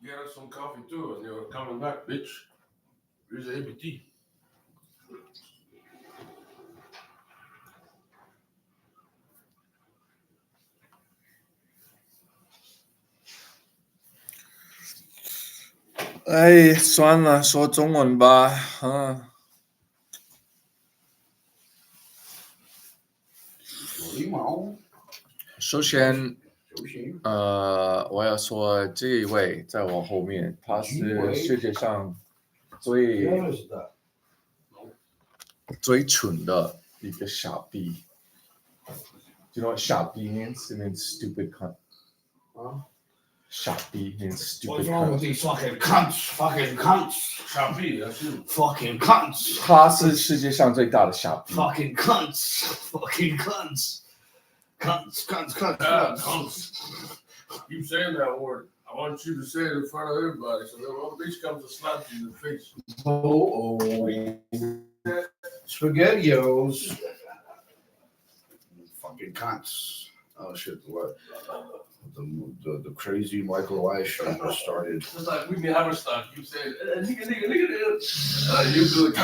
Get us some coffee too, and you're coming back, bitch. Here's the ABT.哎，算了，说中文吧。首先，我要说这一位在我后面，他是世界上最蠢的一个傻逼。Do you know what 傻逼 means? It means stupid cunt. Shopee means stupid. What's wrong with these fucking cunts? Fucking cunts. Shopee, that's you. Fucking cunts. 他是世界上最大的傻逼。Fucking cunts. Fucking cunts. Cunts. Cunts. Keep saying that word. I want you to say it in front of everybody, so that one bitch comes to slap you in the face. SpaghettiOs. Fucking cunts. Oh shit! What? The crazy Michael Weiss show just started. It's like we be Hammerstock. You say nigga. You do it.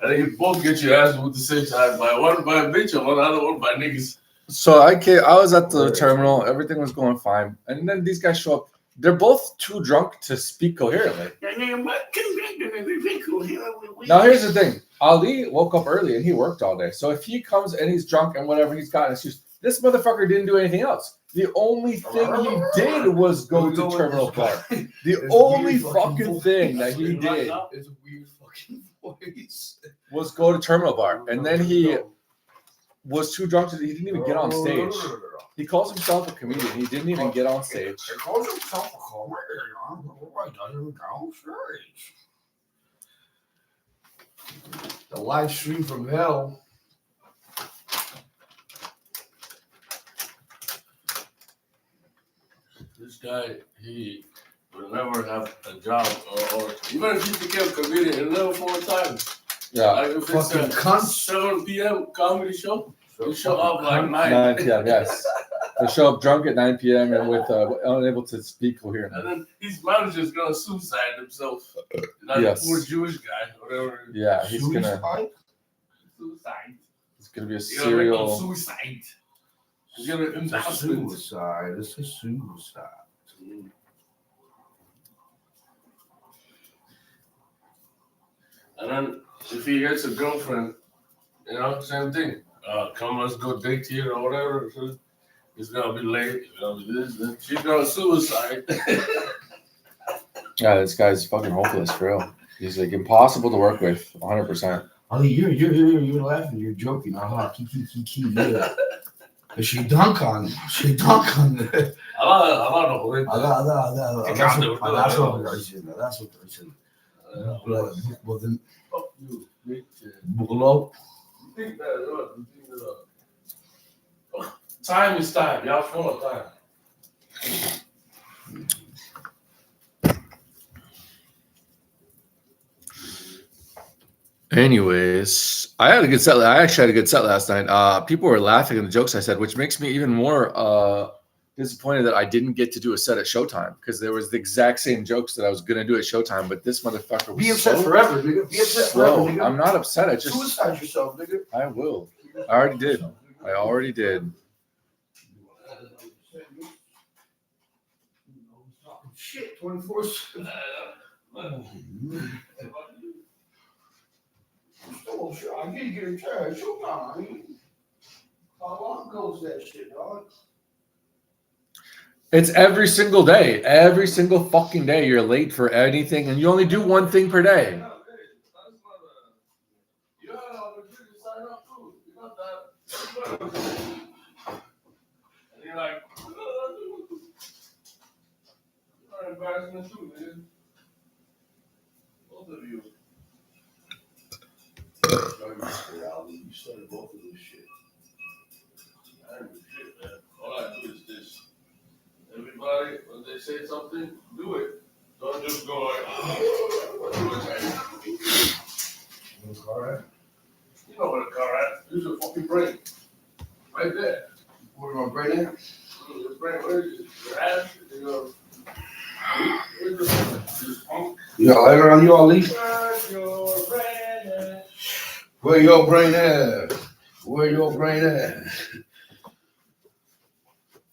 And then you both get your ass with the same time. One by a bitch and one other one by niggas. So I was at the terminal. Everything was going fine, and then these guys show up. They're both too drunk to speak coherently. Now here's the thing. Ali woke up early and he worked all day. So if he comes and he's drunk and whatever, he's got an excuse. This motherfucker didn't do anything else. The only thing he did was go to Terminal Bar. The only fucking thing that he did was go to Terminal Bar. And then he was too drunk he didn't even get on stage. He calls himself a comedian. He didn't even get on stage. He calls himself a comedian. Why doesn't he get on stage? The live stream from hell. This guy, he will never have a job, or even if he became a comedian, he'll never fall time. Yeah. Like if it's a 7 p.m. comedy show, you show up like 9 p.m. Yes. They show up drunk at 9 p.m. and with unable to speak coherently. And then his manager's gonna suicide himself. Yes. Poor Jewish guy, whatever. Yeah, he's suicide. It's gonna be a serial suicide. It's a suicide. It's a suicide. And then if he gets a girlfriend, same thing. Come, let's go date here or whatever. So it's gonna be late. She's gonna suicide. Yeah, this guy's fucking hopeless for real. He's like impossible to work with, 100%. Oh, you're laughing. You're joking. Yeah. She dunk on it. That's what they're saying. Well, then, Buglo. Time is time. Y'all full of time. Anyways, I had a good set. I actually had a good set last night. People were laughing at the jokes I said, which makes me even more disappointed that I didn't get to do a set at Showtime because there was the exact same jokes that I was gonna do at Showtime, but this motherfucker was Be upset so forever, nigga. Be upset forever, slow. nigga. I'm not upset. I just Suicide yourself, nigga. I will. I already did. I already did. Shit, 24. Oh, sure. I need to get a chair. Showtime. I mean, how long goes that shit, dog? It's every single day. Every single fucking day you're late for anything and you only do one thing per day. And you're like, you're embarrassment too, man. Both of you. You started both of this shit. I don't do shit, man. All I do is this. Everybody, when they say something, do it. Don't just go like, what do it? You know, car You know what a car has. Use your fucking brain. Right there. Where my brain at? Your brain, where is it? Your ass, your You got a lighter on you, Ali? your brain. Where your brain at? Where your brain at?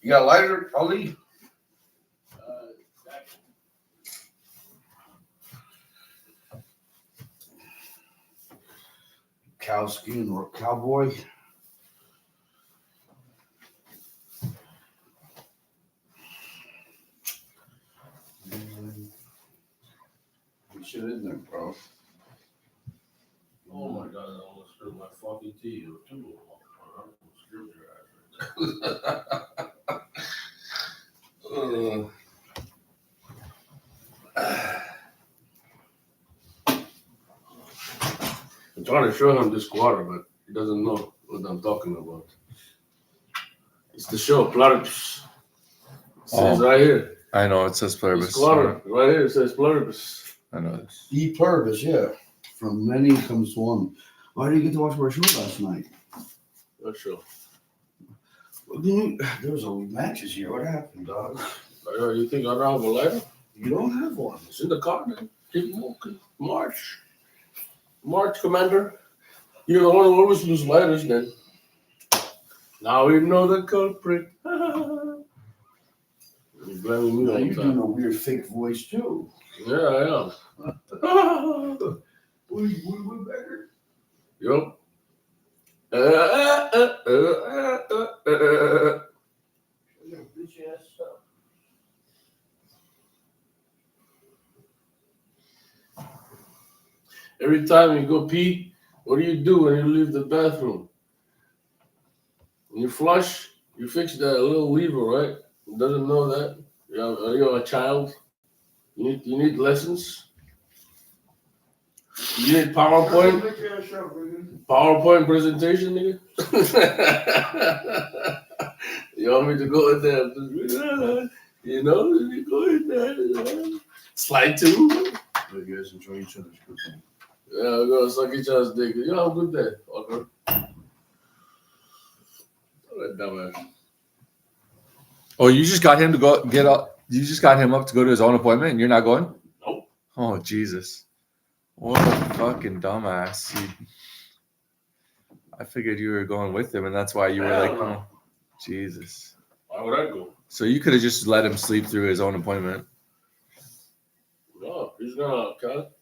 You got a lighter, Ali? Cow skin or cowboy? Put shit in there, bro. Oh my god, I almost spilled my fucking tea or two. I almost killed your ass right I'm trying to show him this quarter, but he doesn't know what I'm talking about. It's the show, Platypus. It says right here. I know it says pluribus. This quarter, right here, it says Platypus. I know this. E pluribus, yeah. From many comes one. Why didn't you get to watch our show last night? What show? Well, there was a matches here. What happened, dog? You think I don't have a lighter? You don't have one. It's in the car, man. Keep walking. March. March, Commander. You're the one who always lose lighters, then. Now we know the culprit. You're blaming me Now all you're the doing time. a weird fake voice too. Yeah, I am. Wood Becker? Yup. Bitch ass stuff. Every time you go pee, what do you do when you leave the bathroom? When you flush, you fix that little lever, right? It doesn't know that. Are you a child? You need lessons? You need PowerPoint? PowerPoint presentation, nigga? You want me to go in there? You know, you go in there. Slide two. You guys enjoy each other's cooking. Yeah, we're gonna suck each other's dick. You have a good day, fucker. What a dumbass. Oh, you just got him to go get up. You just got him up to go to his own appointment, and you're not going? Nope. Oh Jesus! What a fucking dumbass! I figured you were going with him, and that's why you were Hell like, no. oh, Jesus. Why would I go? So you could have just let him sleep through his own appointment. No, he's gonna cut.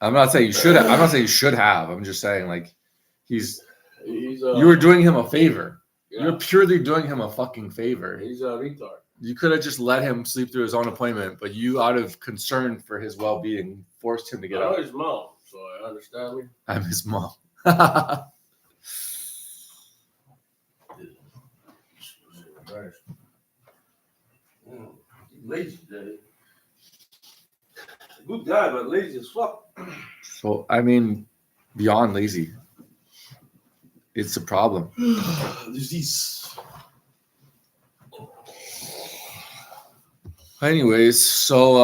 I'm not saying you should have. I'm not saying you should have. I'm just saying like He's you were doing him a favor. yeah, You're purely doing him a fucking favor. he's a retard. You could have just let him sleep through his own appointment, but you, out of concern for his well-being, forced him to I get know up. his mom, so I understand me. I'm his mom. Lazy day. Good guy, but lazy as fuck. So I mean, beyond lazy, it's a problem. There's these. Anyways, so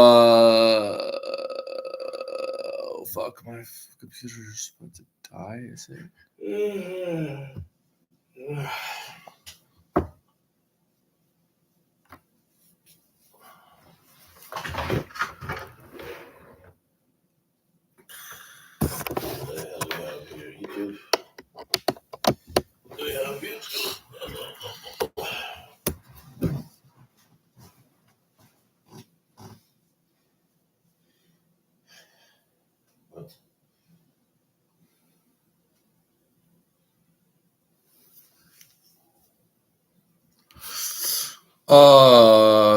fuck, my computer's about to die, is it?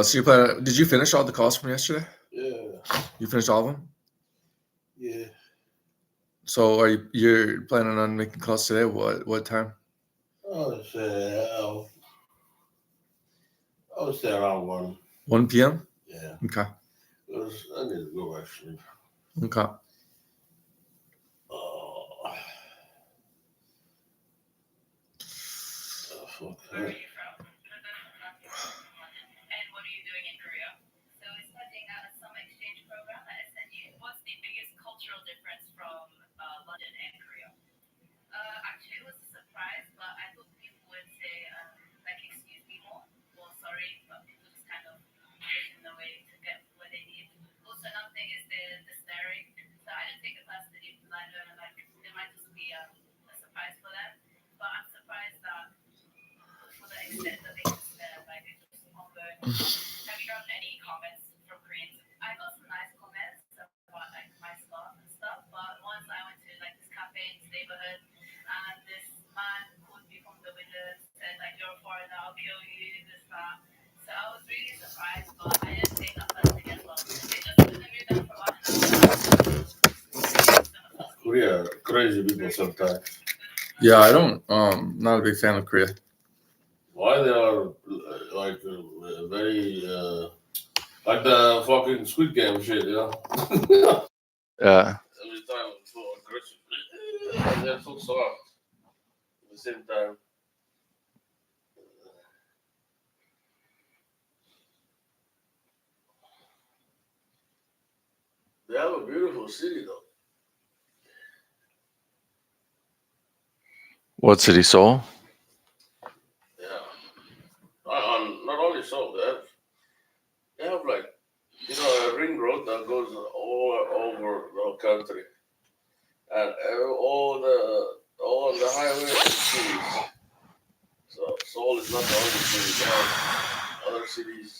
So you plan? Did you finish all the calls from yesterday? Yeah. You finished all of them? Yeah. So you're planning on making calls today? What time? I would say around 1. 1 p.m. Yeah. Okay. Because I need to go actually. Okay. Fuck. Where are you from? And what are you doing in Korea? So we're studying at a summer exchange program at SNU. What's the biggest cultural difference from London and Korea? Actually, it was a surprise, but I thought people would say, like, excuse me more, or sorry, but people just kind of push in the way to get what they need. Also, another thing is the staring. So I didn't take it personally, because I know, like, it might just be a surprise for them. But I'm surprised that for the extent that they can stare, like, it's just ongoing. Have you gotten any comments from Koreans? I got some nice comments about, like, my stuff and stuff, but once I went to, like, this cafe in this neighborhood, and this man called me from the window and said, like, you're a foreigner, I'll kill you, this, that. So I was really surprised, but I didn't take that personally as well. It just couldn't move them for about an hour. Korea, crazy people sometimes. Yeah, I don't. Not a big fan of Korea. Why they are like very like the fucking Squid Game shit, you know? Yeah. Every time it's so aggressive, and they're so soft at the same time. They have a beautiful city, though. What city? Seoul? Yeah. Not only so, they have like, you know, a ring road that goes all over the country. And all the highways are cities. So Seoul is not the only city. They have other cities.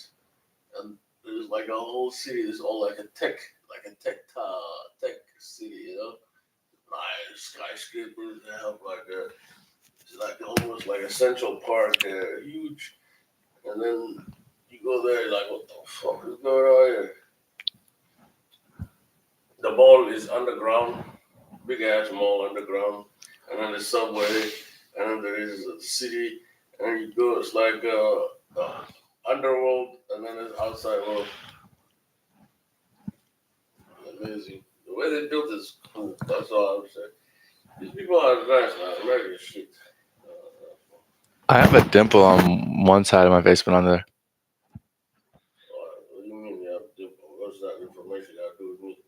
And there's like a whole city that's all like a tech city, you know? Nice skyscrapers. They have it's like almost like a Central Park, huge. And then you go there, like, what the fuck is going on here? The mall is underground, big ass mall underground, and then the subway, and then there is the city, and you go, it's like underworld, and then there's outside world. Amazing. The way they built is cool. That's all I would say. These people are nice, man. American shit. I have a dimple on one side of my face, but on the other. What do you mean you have a dimple? What's that information got to do with me?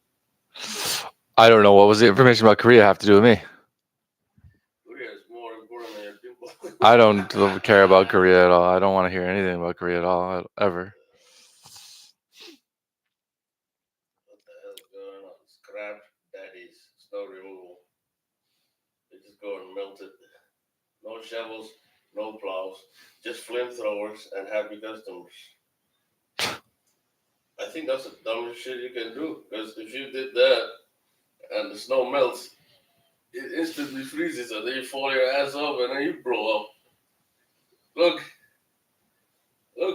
I don't know. What was the information about Korea have to do with me? Korea is more important than your dimple. I don't care about Korea at all. I don't want to hear anything about Korea at all, ever. What the hell's going on? Scrap daddies, snow removal. They just go and melt it. No shovels, no plows, just flamethrowers and happy customers. I think that's the dumbest shit you can do. Because if you did that and the snow melts, it instantly freezes and then you fall your ass off and then you blow up. Look,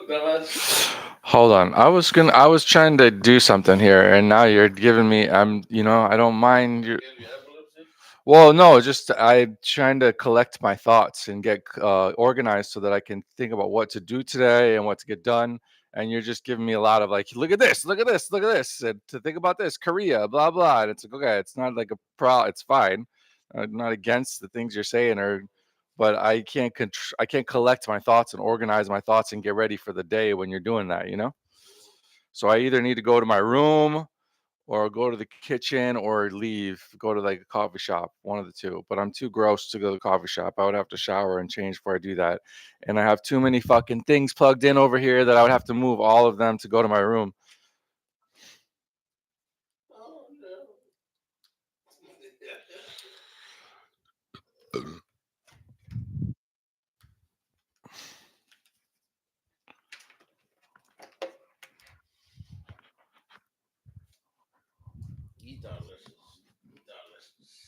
dumbass. Hold on. I was trying to do something here, and now you're giving me. I don't mind you. Give you epilepsy? Well, no, just I'm trying to collect my thoughts and get organized so that I can think about what to do today and what to get done. And you're just giving me a lot of like, look at this, look at this, look at this, and to think about this, Korea, blah blah. And it's like, okay, it's not like it's fine. I'm not against the things you're saying, but I can't I can't collect my thoughts and organize my thoughts and get ready for the day when you're doing that, you know. So I either need to go to my room or I'll go to the kitchen or leave, go to like a coffee shop, one of the two. But I'm too gross to go to the coffee shop. I would have to shower and change before I do that. And I have too many fucking things plugged in over here that I would have to move all of them to go to my room. Oh no. Delicious. Delicious.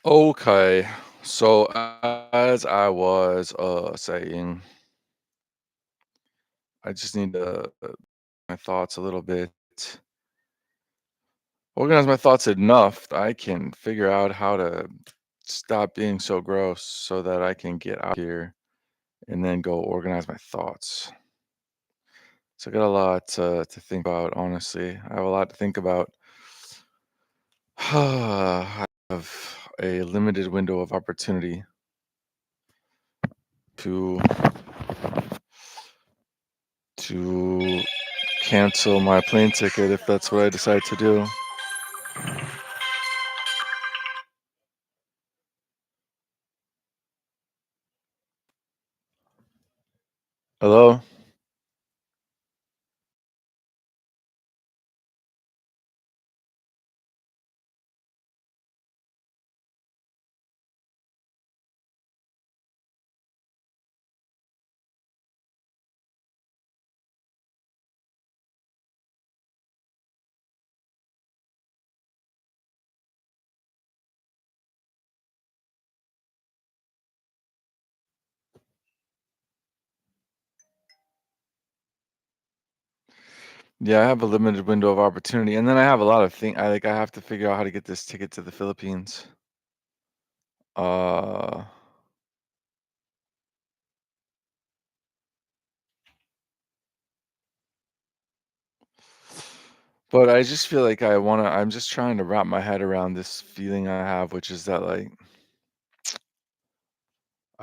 Okay, so as I was saying, I just need to my thoughts a little bit, organize my thoughts enough that I can figure out how to stop being so gross so that I can get out here and then go organize my thoughts. So I got a lot to think about, honestly. I have a lot to think about. I have a limited window of opportunity to to cancel my plane ticket if that's what I decide to do. Hello? Yeah, I have a limited window of opportunity, and then I have a lot of things. I have to figure out how to get this ticket to the Philippines. Uh, but I just feel like I'm just trying to wrap my head around this feeling I have, which is that like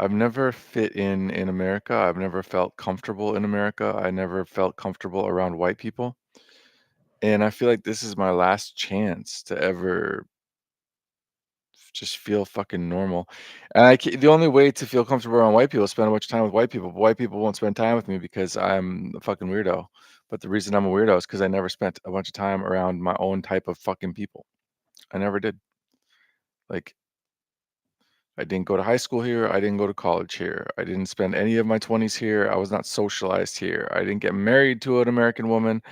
I've never fit in America. I've never felt comfortable in America. I never felt comfortable around white people. And I feel like this is my last chance to ever just feel fucking normal. And the only way to feel comfortable around white people is spend a bunch of time with white people. But white people won't spend time with me because I'm a fucking weirdo. But the reason I'm a weirdo is because I never spent a bunch of time around my own type of fucking people. I never did. Like, I didn't go to high school here. I didn't go to college here. I didn't spend any of my 20s here. I was not socialized here. I didn't get married to an American woman.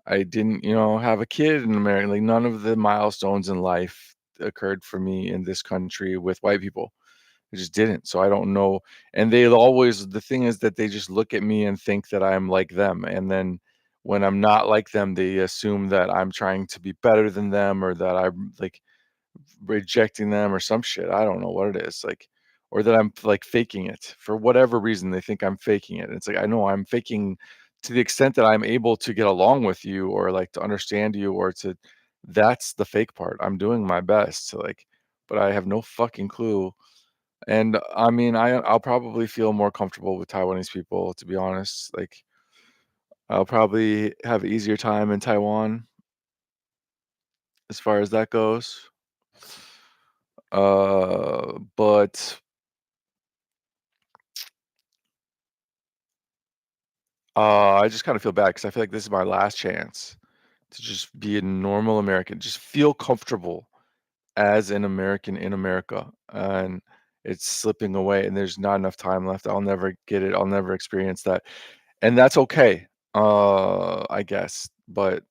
I didn't, have a kid in America. Like, none of the milestones in life occurred for me in this country with white people. I just didn't. So I don't know. And the thing is that they just look at me and think that I'm like them. And then when I'm not like them, they assume that I'm trying to be better than them or that I'm like rejecting them or some shit. I don't know what it is. Like, or that I'm like faking it for whatever reason. They think I'm faking it. It's like, I know I'm faking to the extent that I'm able to get along with you or like to understand you or to, that's the fake part. I'm doing my best to like, but I have no fucking clue. And I mean, I'll probably feel more comfortable with Taiwanese people, to be honest. Like, I'll probably have an easier time in Taiwan as far as that goes. But I just kind of feel bad because I feel like this is my last chance to just be a normal American, just feel comfortable as an American in America, and it's slipping away, and there's not enough time left. I'll never get it. I'll never experience that, and that's okay. I guess, but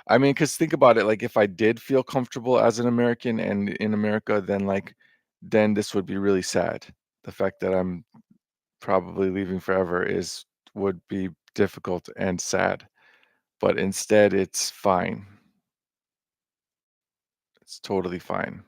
I mean, because think about it, like if I did feel comfortable as an American and in America, then like, then this would be really sad. The fact that I'm probably leaving forever is would be difficult and sad, but instead it's fine. It's totally fine.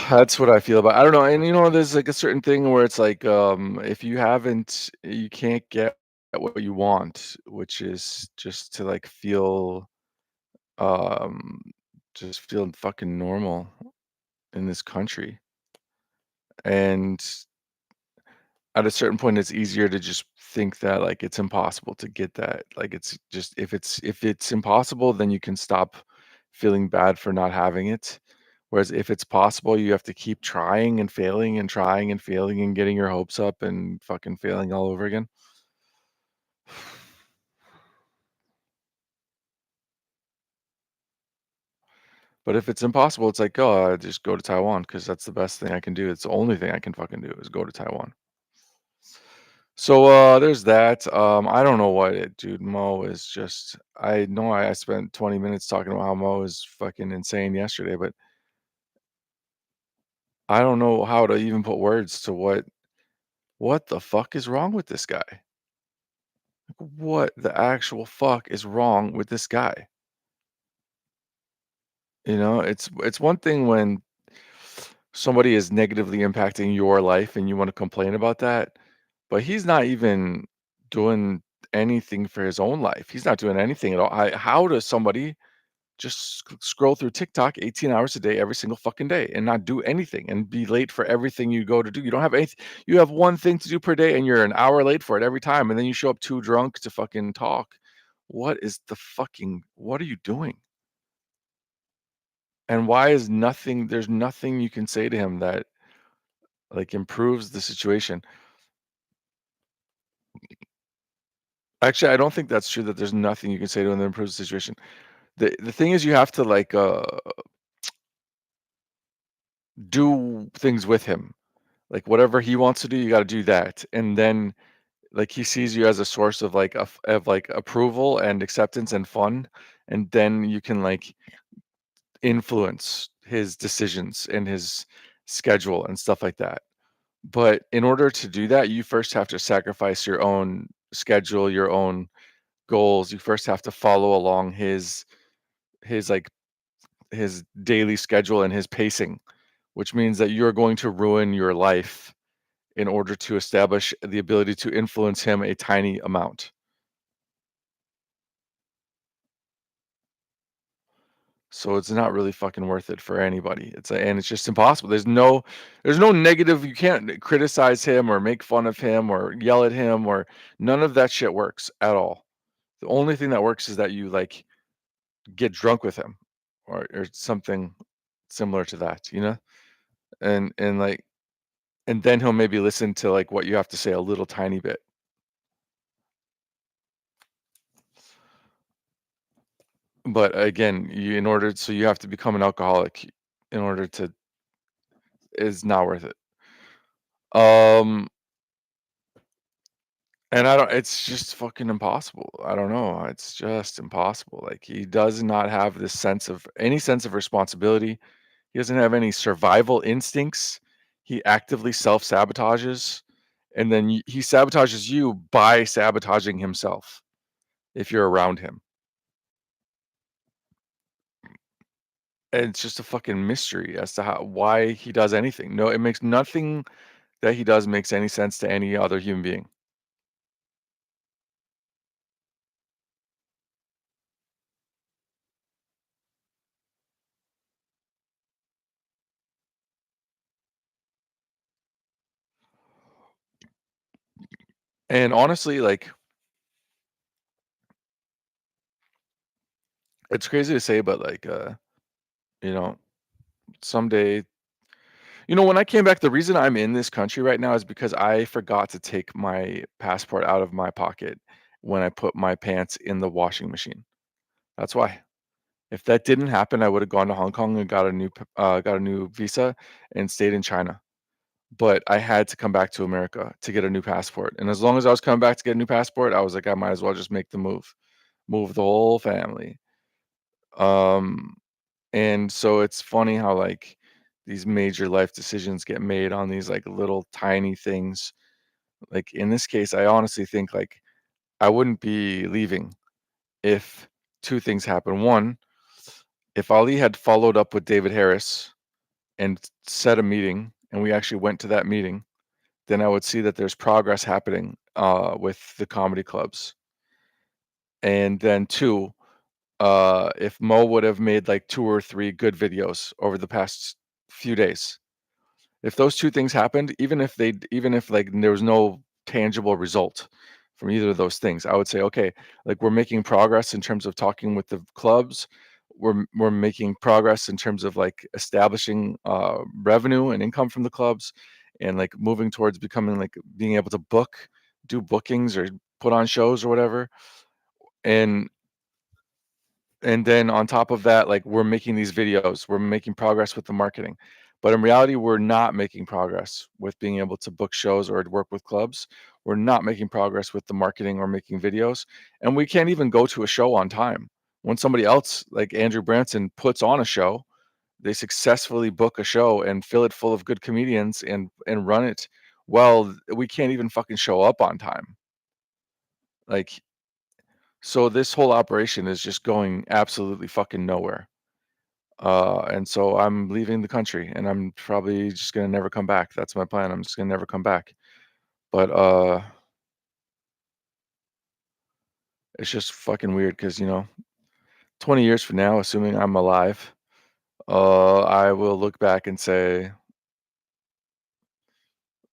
That's what I feel about. I don't know, and you know, there's like a certain thing where it's like, if you haven't, you can't get what you want, which is just to like feel, um, just feel fucking normal in this country. And at a certain point, it's easier to just think that like it's impossible to get that. Like it's just if it's impossible, then you can stop feeling bad for not having it. Whereas if it's possible, you have to keep trying and failing and trying and failing and getting your hopes up and fucking failing all over again. But if it's impossible, it's like, oh, I just go to Taiwan because that's the best thing I can do. It's the only thing I can fucking do is go to Taiwan. So there's that. I don't know what it, dude. Mo is just I know I spent 20 minutes talking about how Mo is fucking insane yesterday, but I don't know how to even put words to what the fuck is wrong with this guy? What the actual fuck is wrong with this guy? You know, it's one thing when somebody is negatively impacting your life and you want to complain about that, but he's not even doing anything for his own life. He's not doing anything at all. How does somebody just scroll through TikTok 18 hours a day every single fucking day and not do anything and be late for everything you go to do? You don't have anything. You have one thing to do per day and you're an hour late for it every time, and then you show up too drunk to fucking talk. What are you doing? And why is nothing there's nothing you can say to him that like improves the situation? Actually, I don't think that's true that there's nothing you can say to him that improves the situation. The thing is you have to like do things with him. Like whatever he wants to do, you got to do that. And then like he sees you as a source of like of like approval and acceptance and fun, and then you can like influence his decisions and his schedule and stuff like that. But in order to do that, you first have to sacrifice your own schedule, your own goals. You first have to follow along his like his daily schedule and his pacing, which means that you're going to ruin your life in order to establish the ability to influence him a tiny amount. So it's not really fucking worth it for anybody. And it's just impossible. There's no negative. You can't criticize him or make fun of him or yell at him or none of that shit works at all. The only thing that works is that you like get drunk with him or something similar to that, you know? And like and then he'll maybe listen to like what you have to say a little tiny bit. But again, you have to become an alcoholic in order to is not worth it. Um And I don't it's just fucking impossible. I don't know. It's just impossible. Like he does not have this sense of responsibility. He doesn't have any survival instincts. He actively self-sabotages, and then he sabotages you by sabotaging himself if you're around him. And it's just a fucking mystery as to why he does anything. No, it makes nothing that he does makes any sense to any other human being. And honestly, like it's crazy to say, but like you know, someday, when I came back, the reason I'm in this country right now is because I forgot to take my passport out of my pocket when I put my pants in the washing machine. That's why. If that didn't happen, I would have gone to Hong Kong and got a new visa and stayed in China. But I had to come back to America to get a new passport. And as long as I was coming back to get a new passport, I was like, I might as well just make the move the whole family. Um, and so it's funny how like these major life decisions get made on these like little tiny things. Like in this case, I honestly think like I wouldn't be leaving if two things happen. One, if Ali had followed up with David Harris and set a meeting and we actually went to that meeting, then I would see that there's progress happening with the comedy clubs. And then two, if Mo would have made like 2 or 3 good videos over the past few days. If those 2 things happened, even if like there was no tangible result from either of those things, I would say, okay, like we're making progress in terms of talking with the clubs. We're making progress in terms of like establishing revenue and income from the clubs, and like moving towards becoming like being able to do bookings or put on shows or whatever. And then on top of that, like we're making these videos, we're making progress with the marketing. But in reality, we're not making progress with being able to book shows or work with clubs. We're not making progress with the marketing or making videos. And we can't even go to a show on time. When somebody else like Andrew Branson puts on a show, they successfully book a show and fill it full of good comedians and run it well. We can't even fucking show up on time. Like, so this whole operation is just going absolutely fucking nowhere. And so I'm leaving the country and I'm probably just gonna never come back. That's my plan. I'm just gonna never come back. But it's just fucking weird because 20 years from now, assuming I'm alive, I will look back and say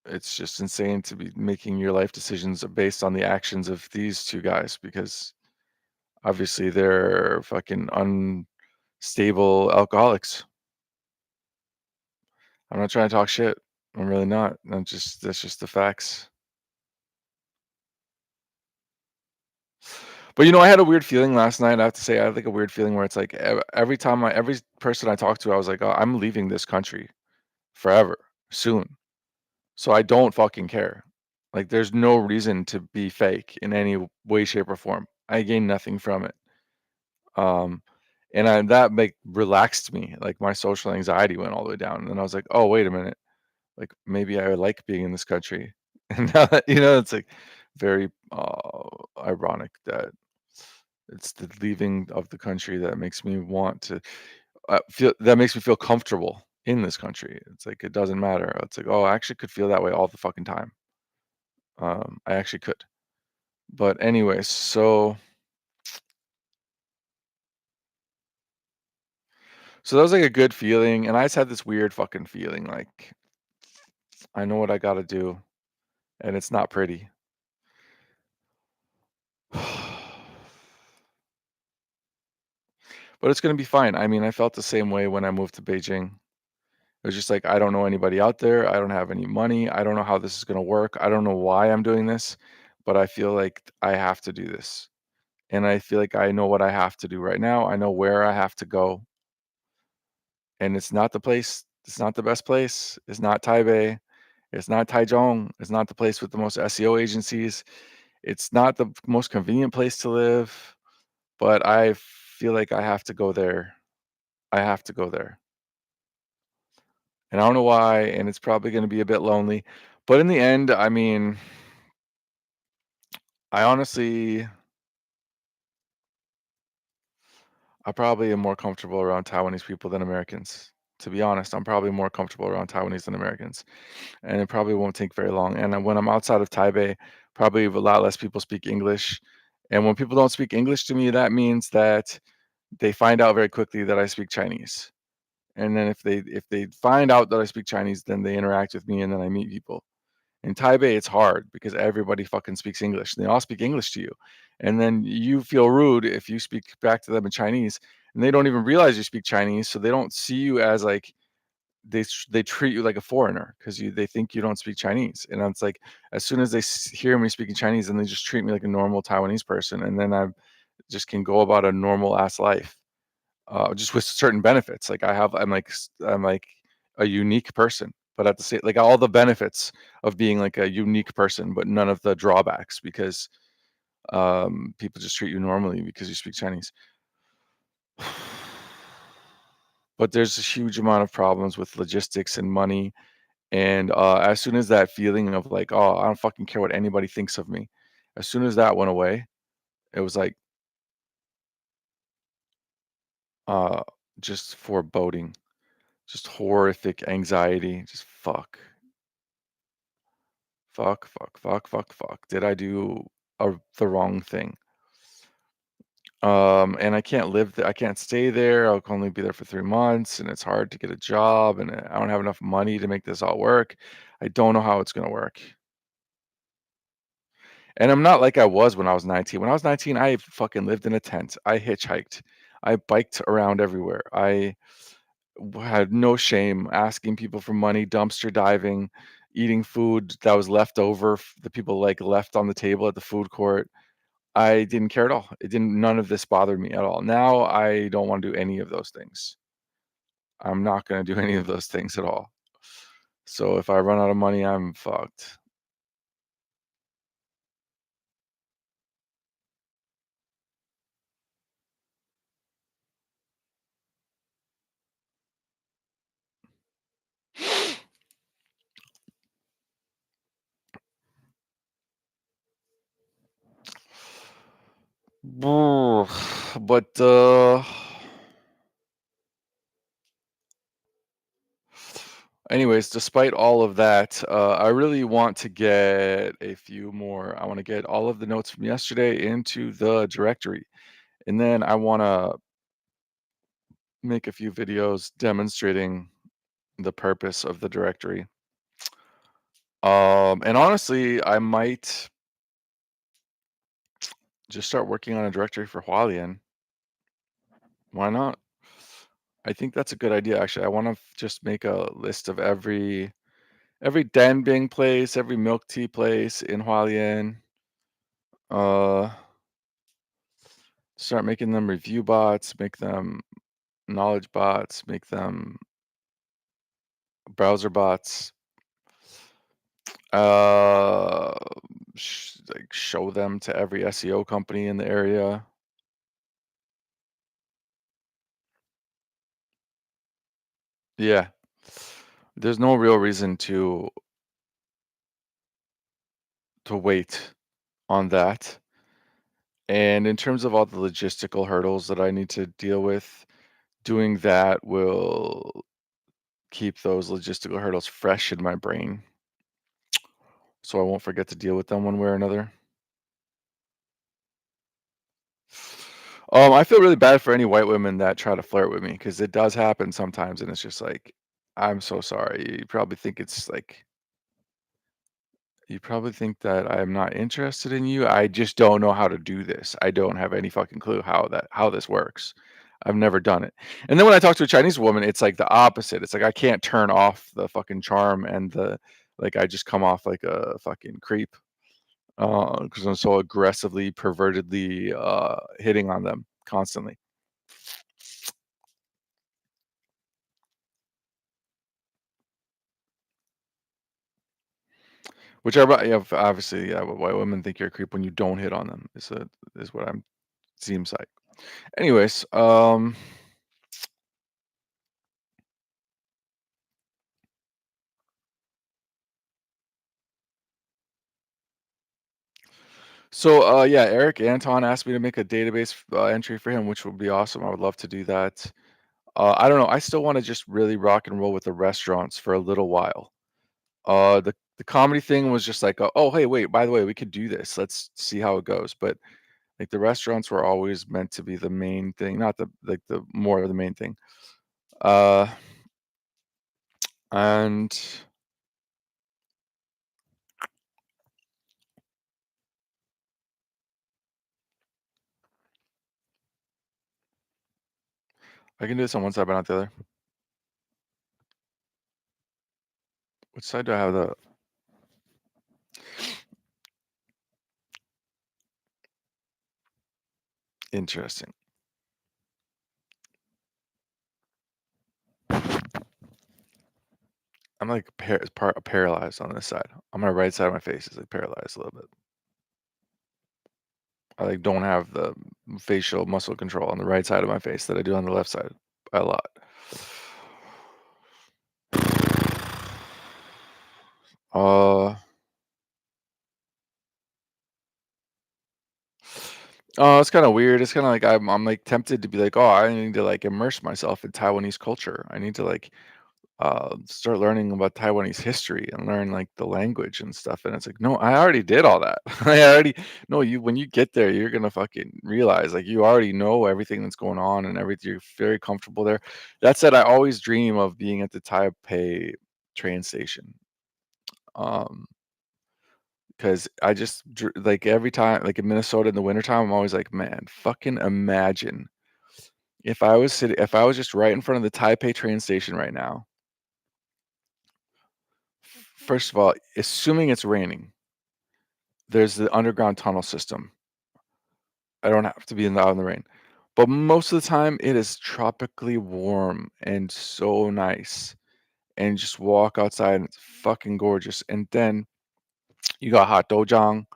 it's just insane to be making your life decisions based on the actions of these two guys because obviously they're fucking unstable alcoholics. I'm not trying to talk shit. I'm really not. That's just the facts. But I had a weird feeling last night. I have to say, I had like a weird feeling where it's like every person I talked to, I was like, oh, I'm leaving this country forever soon. So I don't fucking care. Like, there's no reason to be fake in any way, shape, or form. I gain nothing from it. Um, and that like relaxed me. Like my social anxiety went all the way down. And then I was like, oh, wait a minute. Like maybe I like being in this country. And now that, it's like very ironic that it's the leaving of the country that makes me want to makes me feel comfortable in this country. It's like it doesn't matter. It's like, oh, I actually could feel that way all the fucking time. I actually could. But anyways, so that was like a good feeling, and I just had this weird fucking feeling like I know what I got to do, and it's not pretty. But it's gonna be fine. I mean, I felt the same way when I moved to Beijing. It was just like, I don't know anybody out there. I don't have any money. I don't know how this is going to work. I don't know why I'm doing this, but I feel like I have to do this. And I feel like I know what I have to do right now. I know where I have to go. And it's not the place. It's not the best place. It's not Taipei. It's not Taichung. It's not the place with the most SEO agencies. It's not the most convenient place to live, but I feel like I have to go there. I have to go there. And I don't know why, and it's probably going to be a bit lonely. But in the end, I mean, I honestly, I probably am more comfortable around Taiwanese people than Americans. To be honest, I'm probably more comfortable around Taiwanese than Americans. And it probably won't take very long. And when I'm outside of Taipei, probably a lot less people speak English. And when people don't speak English to me, that means that they find out very quickly that I speak Chinese. And then if they find out that I speak Chinese, then they interact with me and then I meet people. In Taipei, it's hard because everybody fucking speaks English. They all speak English to you. And then you feel rude if you speak back to them in Chinese and they don't even realize you speak Chinese. So they don't see you as like, they treat you like a foreigner because they think you don't speak Chinese. And it's like, as soon as they hear me speaking Chinese, then they just treat me like a normal Taiwanese person. And then I just can go about a normal ass life. Just with certain benefits. Like I'm like a unique person, but at the same, like all the benefits of being like a unique person, but none of the drawbacks because people just treat you normally because you speak Chinese. But there's a huge amount of problems with logistics and money. And as soon as that feeling of like, oh, I don't fucking care what anybody thinks of me, as soon as that went away, it was like uh, just foreboding. Just horrific anxiety. Just fuck. Fuck, fuck, fuck, fuck, fuck. Did I do the wrong thing? And I can't live there. I can't stay there. I'll only be there for 3 months, and it's hard to get a job, and I don't have enough money to make this all work. I don't know how it's gonna work. And I'm not like I was when I was 19. When I was 19, I fucking lived in a tent. I hitchhiked. I biked around everywhere. I had no shame asking people for money, dumpster diving, eating food that was left over, the people like left on the table at the food court. I didn't care at all. It didn't, none of this bothered me at all. Now I don't want to do any of those things. I'm not going to do any of those things at all. So if I run out of money, I'm fucked. But anyways, despite all of that, I really want to get a few more. I want to get all of the notes from yesterday into the directory. And then I want to make a few videos demonstrating the purpose of the directory. And honestly, I might just start working on a directory for Hualien. Why not? I think that's a good idea, actually. I want to just make a list of every Danbing place, every milk tea place in Hualien. Start making them review bots, make them knowledge bots, make them browser bots. Like show them to every SEO company in the area. Yeah. There's no real reason to wait on that. And in terms of all the logistical hurdles that I need to deal with, doing that will keep those logistical hurdles fresh in my brain. So I won't forget to deal with them one way or another. I feel really bad for any white women that try to flirt with me because it does happen sometimes, and it's just like, I'm so sorry. You probably think that I'm not interested in you. I just don't know how to do this. I don't have any fucking clue how this works. I've never done it. And then when I talk to a Chinese woman, it's like the opposite. It's like I can't turn off the fucking charm and I just come off like a fucking creep because I'm so aggressively, pervertedly hitting on them constantly. Which are, yeah, obviously, yeah, white women think you're a creep when you don't hit on them. Is what I'm seems like. Anyways, so yeah, Eric Anton asked me to make a database entry for him, which would be awesome. I would love to do that. I don't know. I still want to just really rock and roll with the restaurants for a little while. The comedy thing was just like, oh hey, wait, by the way, we could do this. Let's see how it goes. But like the restaurants were always meant to be the main thing, not the more of the main thing. Uh, and I can do this on one side, but not the other. Which side do I have the? Interesting. I'm like paralyzed on this side. On my right side of my face is like paralyzed a little bit. I like don't have the facial muscle control on the right side of my face that I do on the left side by a lot. Oh, it's kind of weird. It's kind of like I'm like tempted to be like, oh, I need to like immerse myself in Taiwanese culture. I need to like start learning about Taiwanese history and learn like the language and stuff. And it's like, no, I already did all that. I already no, you when you get there, you're gonna fucking realize like you already know everything that's going on and everything. You're very comfortable there. That said, I always dream of being at the Taipei train station. Um, because I just like every time, like in Minnesota in the wintertime, I'm always like, man, fucking imagine if I was just right in front of the Taipei train station right now. First of all, assuming it's raining, there's the underground tunnel system. I don't have to be out in the rain. But most of the time, it is tropically warm and so nice. And just walk outside, and it's fucking gorgeous. And then you got hot dojang,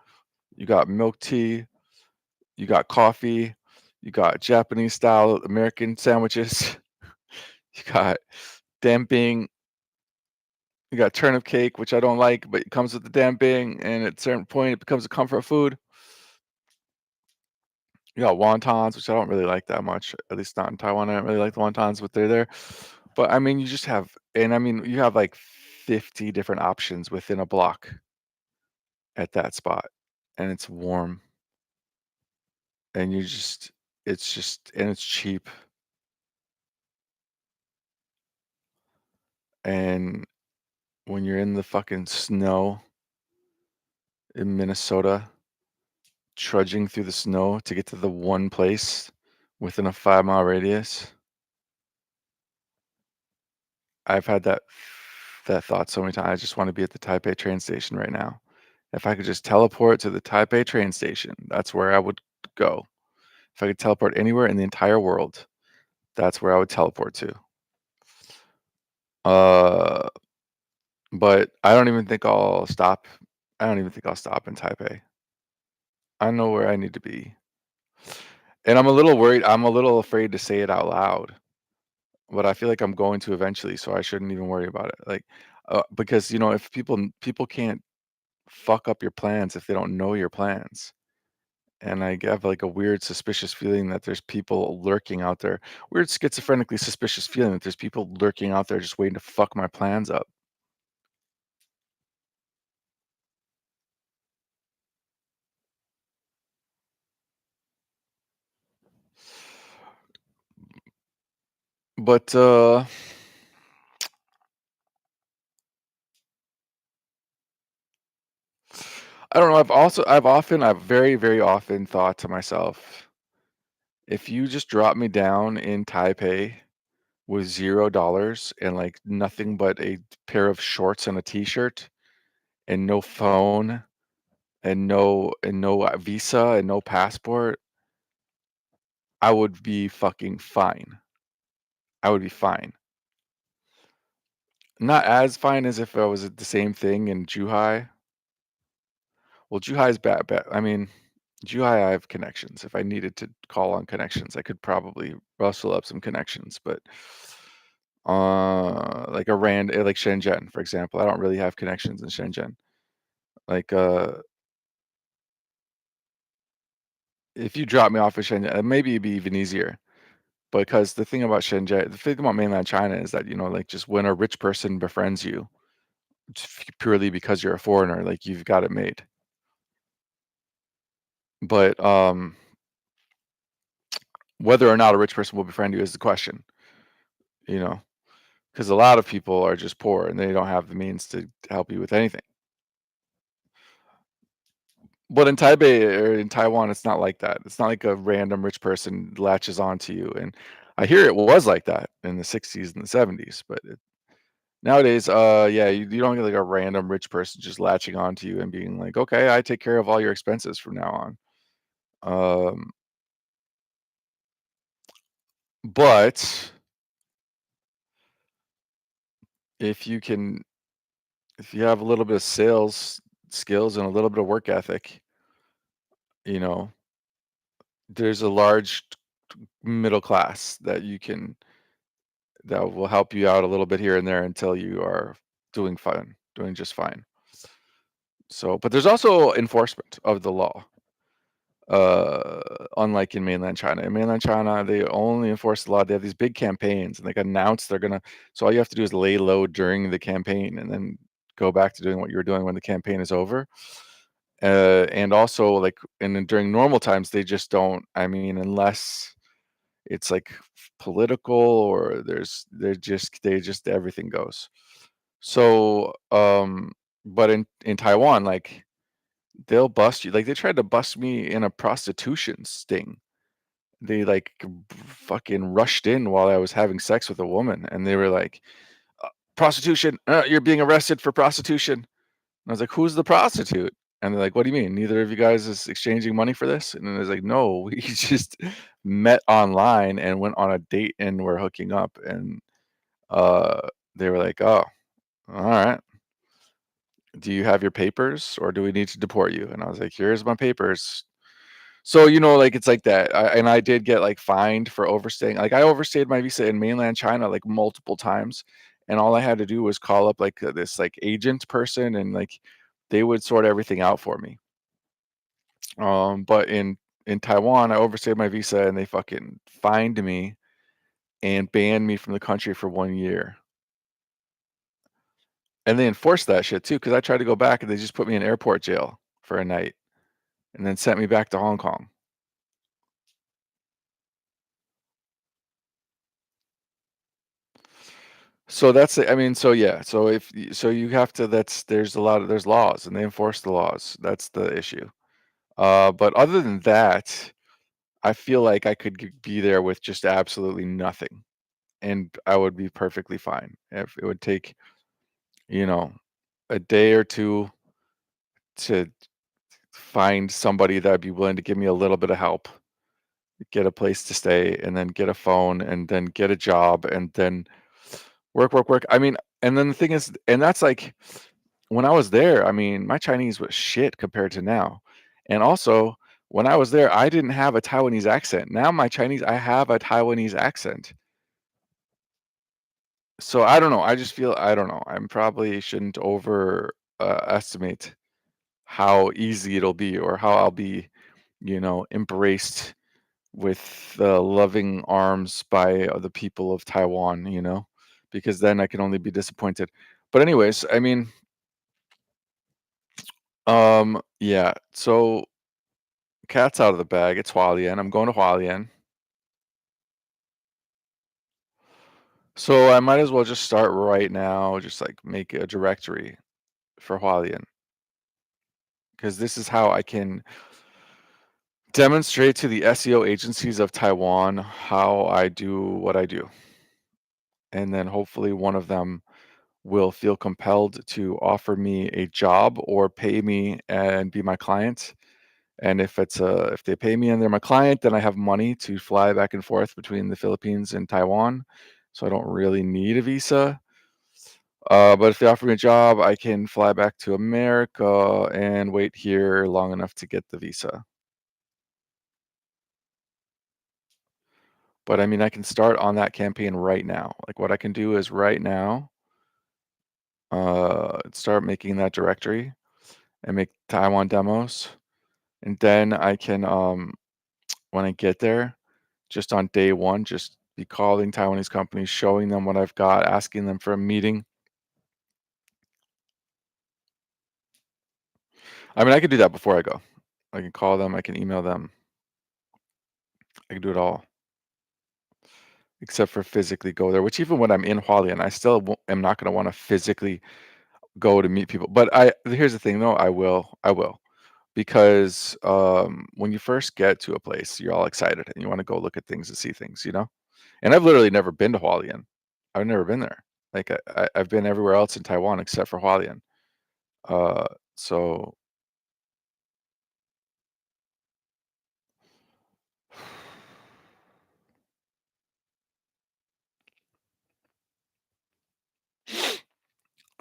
you got milk tea, you got coffee, you got Japanese style American sandwiches, you got damping, you got turnip cake, which I don't like, but it comes with the damping, and at a certain point, it becomes a comfort food. You got wontons, which I don't really like that much, at least not in Taiwan. I don't really like the wontons, but they're there. But I mean, you just have, and I mean, you have like 50 different options within a block at that spot, and it's warm, and and it's cheap. And when you're in the fucking snow in Minnesota, trudging through the snow to get to the one place within a 5-mile radius, I've had that thought so many times. I just want to be at the Taipei train station right now. If I could just teleport to the Taipei train station, that's where I would go. If I could teleport anywhere in the entire world, that's where I would teleport to. Uh, but I don't even think I'll stop. I don't even think I'll stop in Taipei. I know where I need to be. And I'm a little worried. I'm a little afraid to say it out loud, but I feel like I'm going to eventually, so I shouldn't even worry about it. Like, because if people can't fuck up your plans if they don't know your plans. And I have like a weird suspicious feeling that there's people lurking out there. Weird schizophrenically suspicious feeling that there's people lurking out there just waiting to fuck my plans up. But I don't know. I've very, very often thought to myself, if you just drop me down in Taipei with $0 and like nothing but a pair of shorts and a t-shirt and no phone and no visa and no passport, I would be fucking fine. I would be fine. Not as fine as if I was at the same thing in Zhuhai, Well, Zhuhai's bad. I mean, Zhuhai, I have connections. If I needed to call on connections, I could probably rustle up some connections. But like like Shenzhen, for example, I don't really have connections in Shenzhen. Like if you drop me off at Shenzhen, maybe it'd be even easier. Because the thing about Shenzhen, the thing about mainland China is that, like just when a rich person befriends you, purely because you're a foreigner, like you've got it made. But whether or not a rich person will befriend you is the question, because a lot of people are just poor and they don't have the means to help you with anything. But in Taipei or in Taiwan, it's not like that. It's not like a random rich person latches onto you. And I hear it was like that in the 60s and the 70s, but nowadays, yeah, you don't get like a random rich person just latching onto you and being like, okay, I take care of all your expenses from now on. But if you have a little bit of sales skills and a little bit of work ethic, there's a large middle class that will help you out a little bit here and there until you are doing just fine. So, but there's also enforcement of the law. Unlike in mainland China. In mainland China, they only enforce the law. They have these big campaigns and announce they're gonna. So all you have to do is lay low during the campaign and then go back to doing what you were doing when the campaign is over. And also during normal times, they just don't. I mean, unless it's like political or they just everything goes. So, but in Taiwan, they'll bust you. Like they tried to bust me in a prostitution sting. They fucking rushed in while I was having sex with a woman, and they were like, "Prostitution! You're being arrested for prostitution." And I was like, "Who's the prostitute?" And they're like, "What do you mean? Neither of you guys is exchanging money for this?" And then I was like, "No, we just met online and went on a date and we're hooking up." And they were like, "Oh, all right. Do you have your papers, or do we need to deport you?" And I was like, "Here's my papers." So, it's like that. And I did get fined for overstaying. Like I overstayed my visa in mainland China multiple times, and all I had to do was call up this agent person, and they would sort everything out for me. But in Taiwan, I overstayed my visa, and they fucking fined me and banned me from the country for 1 year. And they enforced that shit too, because I tried to go back and they just put me in airport jail for a night and then sent me back to Hong Kong. So that's it. I mean, so yeah. So you have to, there's laws and they enforce the laws. That's the issue. But other than that, I feel like I could be there with just absolutely nothing and I would be perfectly fine. If it would take, a day or two to find somebody that'd be willing to give me a little bit of help, get a place to stay, and then get a phone, and then get a job, and then work. I mean, and then the thing is, and that's when I was there, I mean, my Chinese was shit compared to now. And also, when I was there, I didn't have a Taiwanese accent. Now my Chinese, I have a Taiwanese accent. So I don't know. I just feel, I don't know. I probably shouldn't estimate how easy it'll be or how I'll be, embraced with loving arms by the people of Taiwan, because then I can only be disappointed. But anyways, I mean, yeah. So cat's out of the bag. It's Hualien. I'm going to Hualien. So I might as well just start right now. Just make a directory for Hualien, because this is how I can demonstrate to the SEO agencies of Taiwan how I do what I do. And then hopefully one of them will feel compelled to offer me a job or pay me and be my client. And if they pay me and they're my client, then I have money to fly back and forth between the Philippines and Taiwan. So I don't really need a visa. But if they offer me a job, I can fly back to America and wait here long enough to get the visa. But I mean, I can start on that campaign right now. Like what I can do is right now, start making that directory and make Taiwan demos. And then I can, when I get there, just on day one, just be calling Taiwanese companies, showing them what I've got, asking them for a meeting. I mean, I could do that before I go. I can call them, I can email them. I can do it all. Except for physically go there, which even when I'm in Hualien, I still am not going to want to physically go to meet people. But here's the thing, though, I will, because when you first get to a place, you're all excited and you want to go look at things and see things, you know. And I've literally never been to Hualien. I've never been there. Like I've been everywhere else in Taiwan except for Hualien.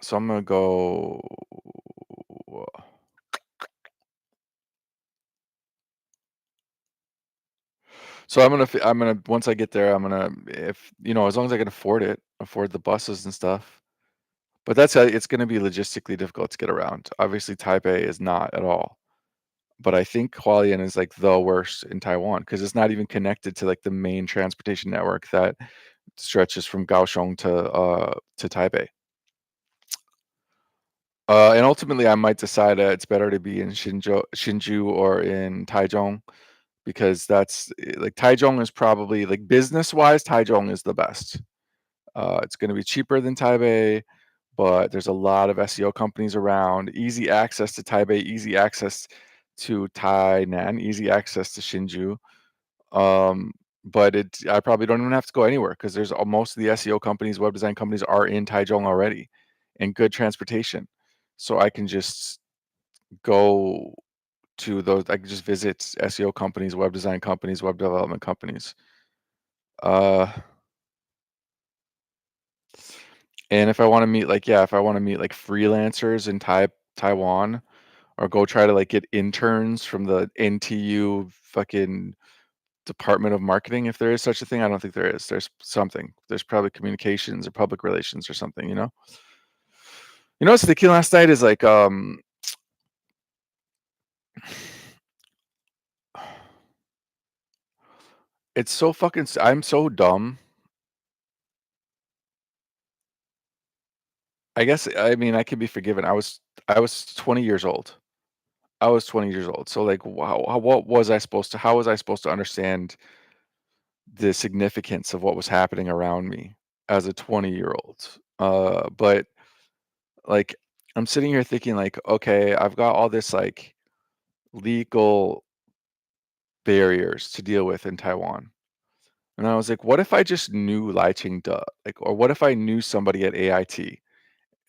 So I'm gonna go. So I'm gonna once I get there, I'm gonna, if you know, as long as I can afford it, afford the buses and stuff. But that's it's gonna be logistically difficult to get around. Obviously, Taipei is not at all. But I think Hualien is like the worst in Taiwan because it's not even connected to like the main transportation network that stretches from Kaohsiung to Taipei. And ultimately, I might decide it's better to be in Hsinchu or in Taichung because that's like Taichung is probably like business-wise, Taichung is the best. It's going to be cheaper than Taipei, but there's a lot of SEO companies around. Easy access to Taipei, easy access to Tainan, easy access to Hsinchu. But I probably don't even have to go anywhere because there's most of the SEO companies, web design companies are in Taichung already, and good transportation. So I can just go to those. I can just visit SEO companies, web design companies, web development companies. And if I want to meet if I want to meet like freelancers in Taiwan, or go try to like get interns from the NTU fucking Department of Marketing, if there is such a thing. I don't think there is. There's something. There's probably communications or public relations or something, you know? You know what's thinking last night is like it's so fucking I'm so dumb. I guess I mean I can be forgiven. I was 20 years old. I was 20 years old. So like wow, what was I supposed to how was I supposed to understand the significance of what was happening around me as a 20-year-old? But like I'm sitting here thinking like, okay, I've got all this like legal barriers to deal with in Taiwan. And I was like, what if I just knew Lai Ching-te? Like, or what if I knew somebody at AIT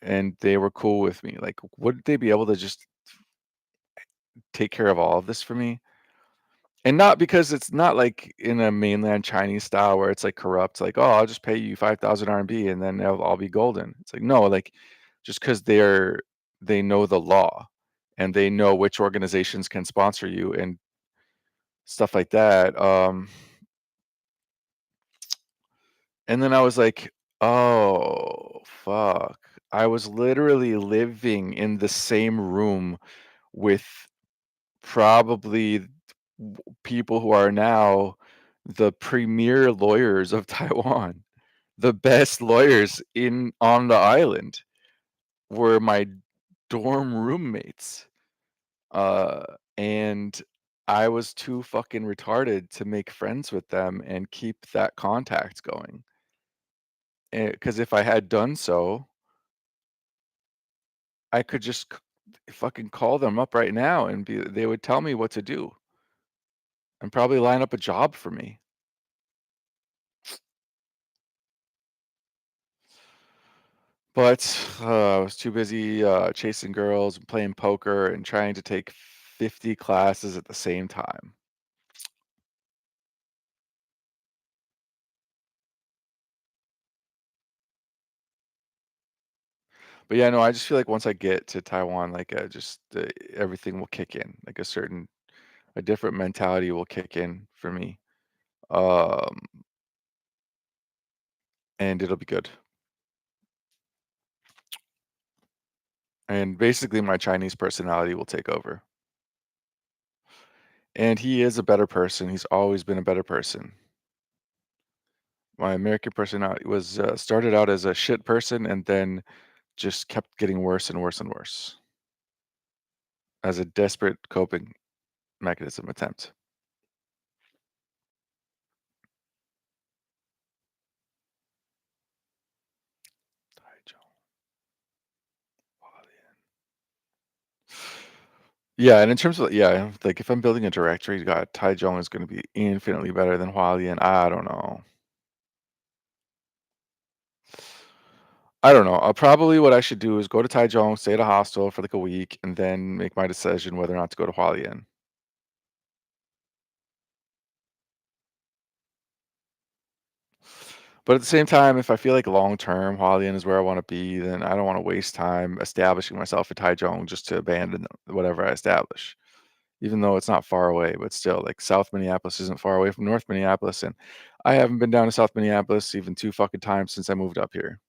and they were cool with me? Like, would they be able to just take care of all of this for me? And not because it's not like in a mainland Chinese style where it's like corrupt, like, oh, I'll just pay you 5,000 RMB and then I'll be golden. It's like, no, like just because they know the law and they know which organizations can sponsor you and stuff like that. And then I was like, oh, fuck. I was literally living in the same room with probably people who are now the premier lawyers of Taiwan. The best lawyers in on the island were my dorm roommates. And I was too fucking retarded to make friends with them and keep that contact going. Because if I had done so, I could just fucking call them up right now and they would tell me what to do and probably line up a job for me. But I was too busy chasing girls and playing poker and trying to take 50 classes at the same time. But yeah, no, I just feel like once I get to Taiwan, like just everything will kick in, like a different mentality will kick in for me, um, and it'll be good. And basically, my Chinese personality will take over. And he is a better person. He's always been a better person. My American personality was started out as a shit person and then just kept getting worse and worse and worse as a desperate coping mechanism attempt. Yeah, and in terms of like if I'm building a directory, God, Taichung is going to be infinitely better than Hualien. I don't know. I don't know. Probably what I should do is go to Taichung, stay at a hostel for like a week, and then make my decision whether or not to go to Hualien. But at the same time, if I feel like long term Hualien is where I want to be, then I don't want to waste time establishing myself at Taichung just to abandon whatever I establish. Even though it's not far away, but still, like South Minneapolis isn't far away from North Minneapolis, and I haven't been down to South Minneapolis even 2 fucking times since I moved up here.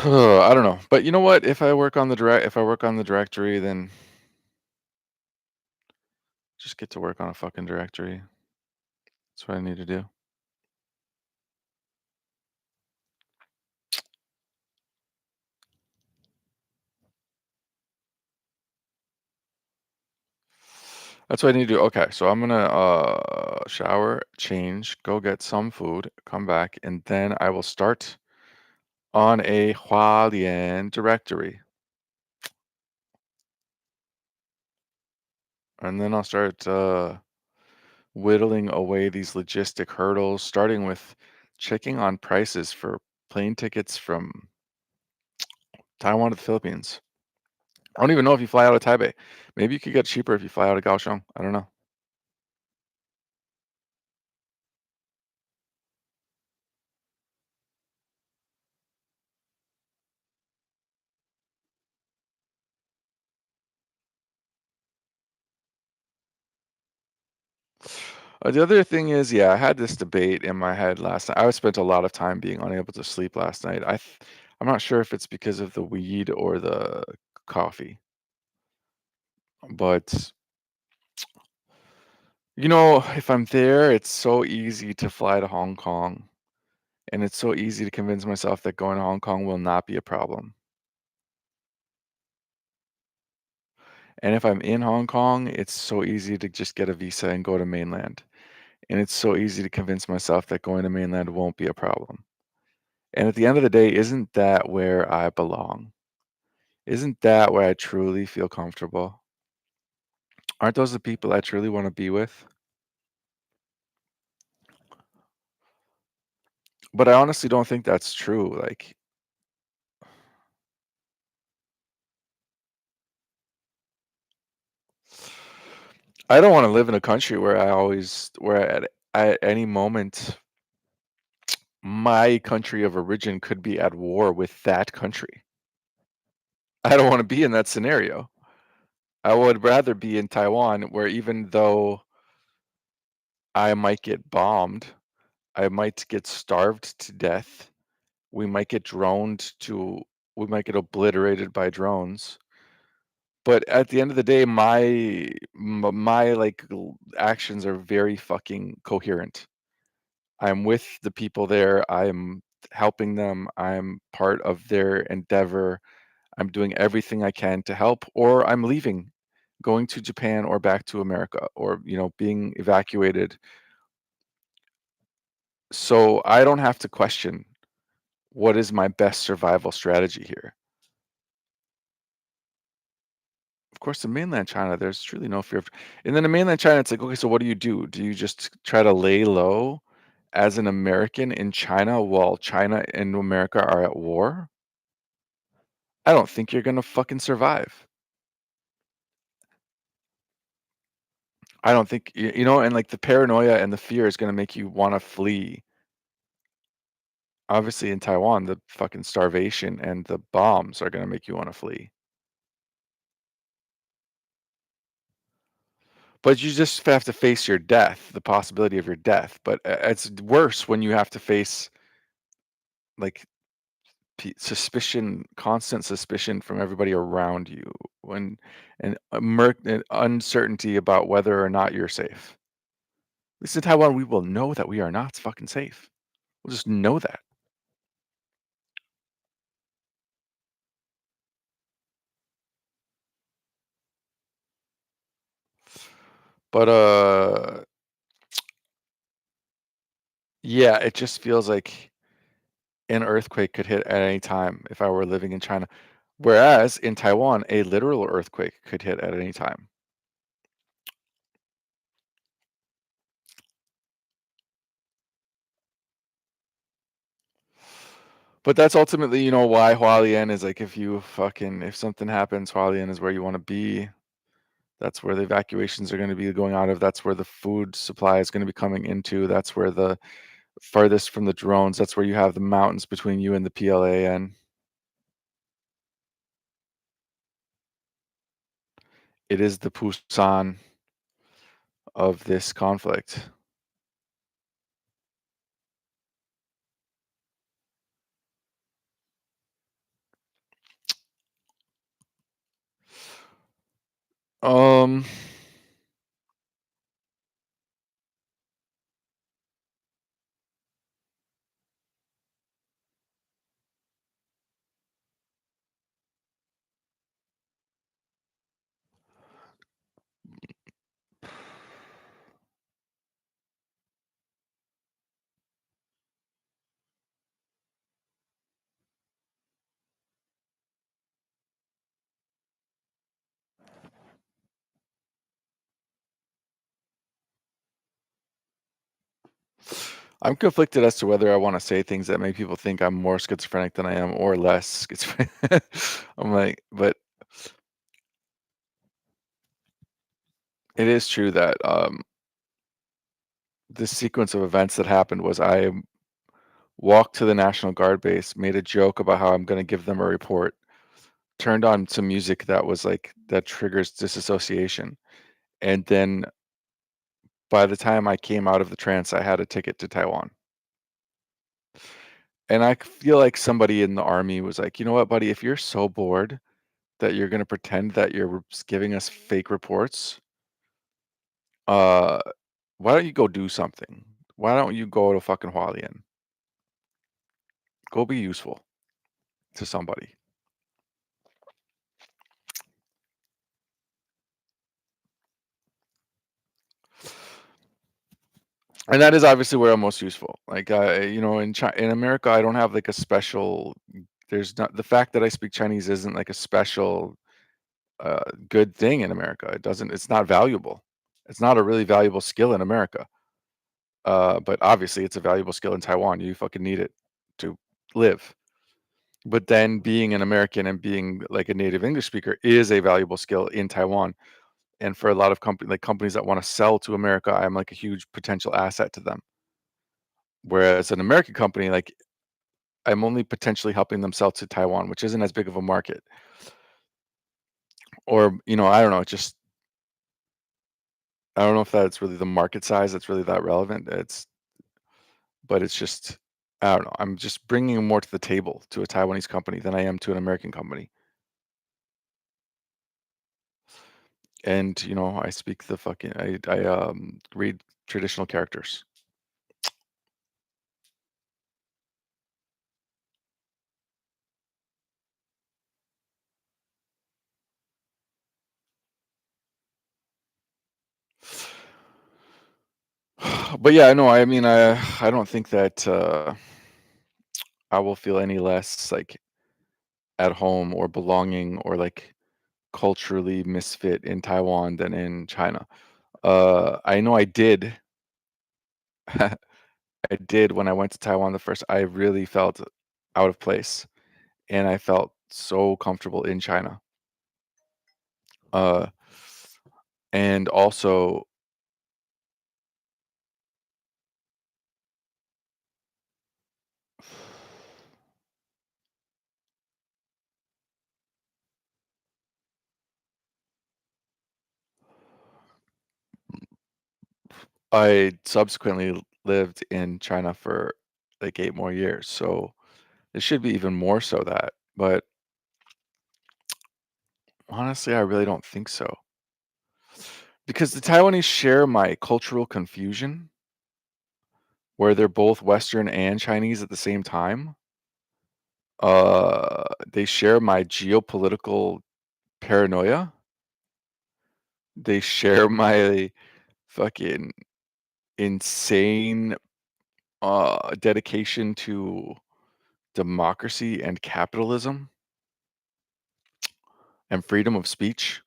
I don't know, but you know what? If I work on the directory, then just get to work on a fucking directory. That's what I need to do. That's what I need to do. Okay, so I'm gonna shower, change, go get some food, come back, and then I will start on a Hualien directory. And then I'll start whittling away these logistic hurdles, starting with checking on prices for plane tickets from Taiwan to the Philippines. I don't even know if you fly out of Taipei. Maybe you could get cheaper if you fly out of Kaohsiung. I don't know. The other thing is, yeah, I had this debate in my head last night. I spent a lot of time being unable to sleep last night. I'm not sure if it's because of the weed or the coffee, but if I'm there, it's so easy to fly to Hong Kong, and it's so easy to convince myself that going to Hong Kong will not be a problem. And if I'm in Hong Kong, it's so easy to just get a visa and go to mainland. And it's so easy to convince myself that going to mainland won't be a problem. And at the end of the day, isn't that where I belong? Isn't that where I truly feel comfortable? Aren't those the people I truly want to be with? But I honestly don't think that's true. Like, I don't want to live in a country where at any moment my country of origin could be at war with that country. I don't want to be in that scenario. I would rather be in Taiwan where even though I might get bombed, I might get starved to death, we might get we might get obliterated by drones. But at the end of the day, my like actions are very fucking coherent. I'm with the people there. I'm helping them. I'm part of their endeavor. I'm doing everything I can to help, or I'm leaving, going to Japan or back to America, or being evacuated. So I don't have to question what is my best survival strategy here. Of course, in mainland China, there's truly no fear of. And then in mainland China, it's like, okay, so what do? Do you just try to lay low as an American in China while China and America are at war? I don't think you're gonna fucking survive. I don't think and like the paranoia and the fear is gonna make you want to flee. Obviously, in Taiwan, the fucking starvation and the bombs are gonna make you want to flee. But you just have to face your death, the possibility of your death. But it's worse when you have to face like suspicion, constant suspicion from everybody around you, when and uncertainty about whether or not you're safe. At least in Taiwan, we will know that we are not fucking safe. We'll just know that. But yeah, it just feels like an earthquake could hit at any time if I were living in China. Whereas in Taiwan, a literal earthquake could hit at any time. But that's ultimately, why Hualien is like, if something happens, Hualien is where you want to be. That's where the evacuations are going to be going out of. That's where the food supply is going to be coming into. That's where the farthest from the drones. That's where you have the mountains between you and the PLAN. It is the Busan of this conflict. Um, I'm conflicted as to whether I want to say things that make people think I'm more schizophrenic than I am or less schizophrenic. I'm like, but it is true that this sequence of events that happened was I walked to the National Guard base, made a joke about how I'm going to give them a report, turned on some music that was like that triggers disassociation, and then by the time I came out of the trance, I had a ticket to Taiwan. And I feel like somebody in the army was like, you know what, buddy, if you're so bored that you're going to pretend that you're giving us fake reports, uh, why don't you go do something? Why don't you go to fucking Hualien? Go be useful to somebody. And that is obviously where I'm most useful. Like, in America, I don't have like a special. There's not the fact that I speak Chinese isn't like a special good thing in America. It doesn't. It's not valuable. It's not a really valuable skill in America. But obviously, it's a valuable skill in Taiwan. You fucking need it to live. But then being an American and being like a native English speaker is a valuable skill in Taiwan. And for a lot of companies that want to sell to America, I'm like a huge potential asset to them. Whereas an American company, like I'm only potentially helping them sell to Taiwan, which isn't as big of a market. Or, I don't know, I don't know if that's really the market size that's really that relevant. But it's just, I don't know. I'm just bringing more to the table to a Taiwanese company than I am to an American company. And, I speak the fucking, I read traditional characters. But yeah, no, I mean, I don't think that I will feel any less like at home or belonging or like culturally misfit in Taiwan than in China. I know I did. I did when I went to Taiwan the first. I really felt out of place, and I felt so comfortable in China. Uh, and also, I subsequently lived in China for like 8 more years, so it should be even more so that. But honestly, I really don't think so. Because the Taiwanese share my cultural confusion, where they're both Western and Chinese at the same time. They share my geopolitical paranoia. They share my fucking insane dedication to democracy and capitalism and freedom of speech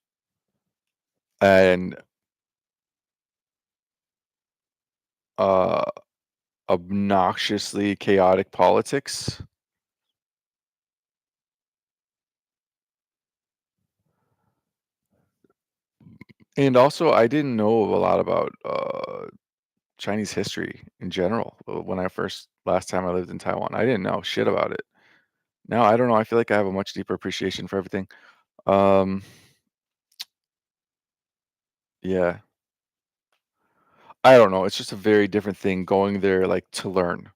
and uh, obnoxiously chaotic politics. And also, I didn't know a lot about Chinese history in general when I first last time I lived in Taiwan. I didn't know shit about it. Now I don't know. I feel like I have a much deeper appreciation for everything. Um, yeah, I don't know. It's just a very different thing going there like to learn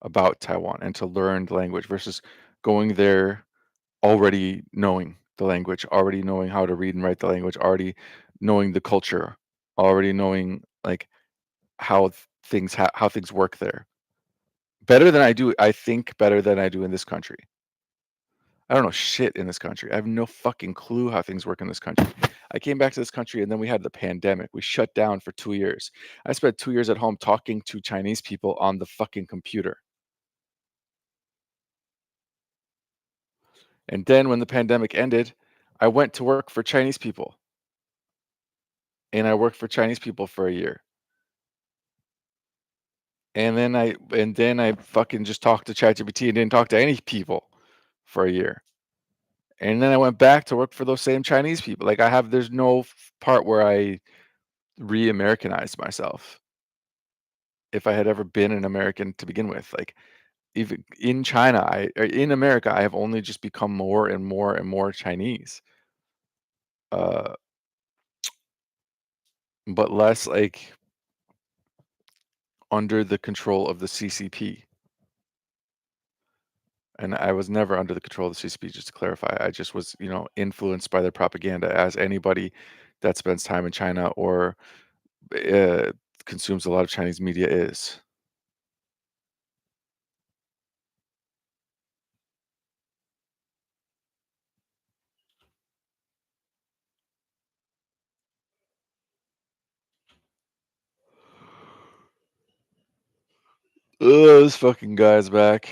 about Taiwan and to learn the language versus going there already knowing the language, already knowing how to read and write the language, already knowing the culture, already knowing like how things work there. Better than I do, I think better than I do in this country. I don't know shit in this country. I have no fucking clue how things work in this country. I came back to this country and then we had the pandemic. We shut down for 2 years. I spent 2 years at home talking to Chinese people on the fucking computer. And then when the pandemic ended, I went to work for Chinese people. And I worked for Chinese people for a year. And then I fucking just talked to ChatGPT and didn't talk to any people for a year. And then I went back to work for those same Chinese people. Like there's no part where I re-Americanized myself. If I had ever been an American to begin with, like even in China, or in America, I have only just become more and more and more Chinese, uh, but less like under the control of the CCP. And I was never under the control of the CCP, just to clarify. I just was, influenced by their propaganda as anybody that spends time in China or uh, consumes a lot of Chinese media is. Ugh, this fucking guy's back.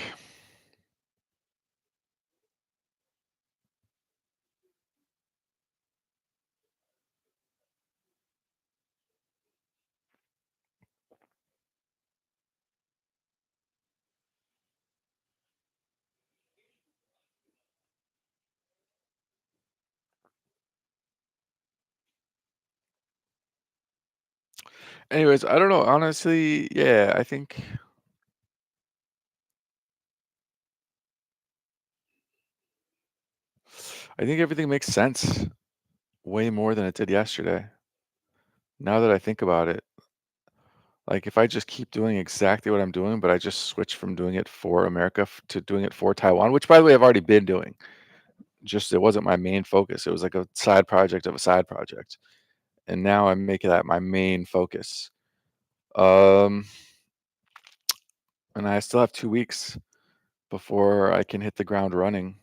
Anyways, I don't know. Honestly, yeah, I think everything makes sense way more than it did yesterday. Now that I think about it, like if I just keep doing exactly what I'm doing, but I just switch from doing it for America to doing it for Taiwan, which by the way I've already been doing. Just it wasn't my main focus. It was like a side project of a side project. And now I'm making that my main focus. Um, and I still have 2 weeks before I can hit the ground running.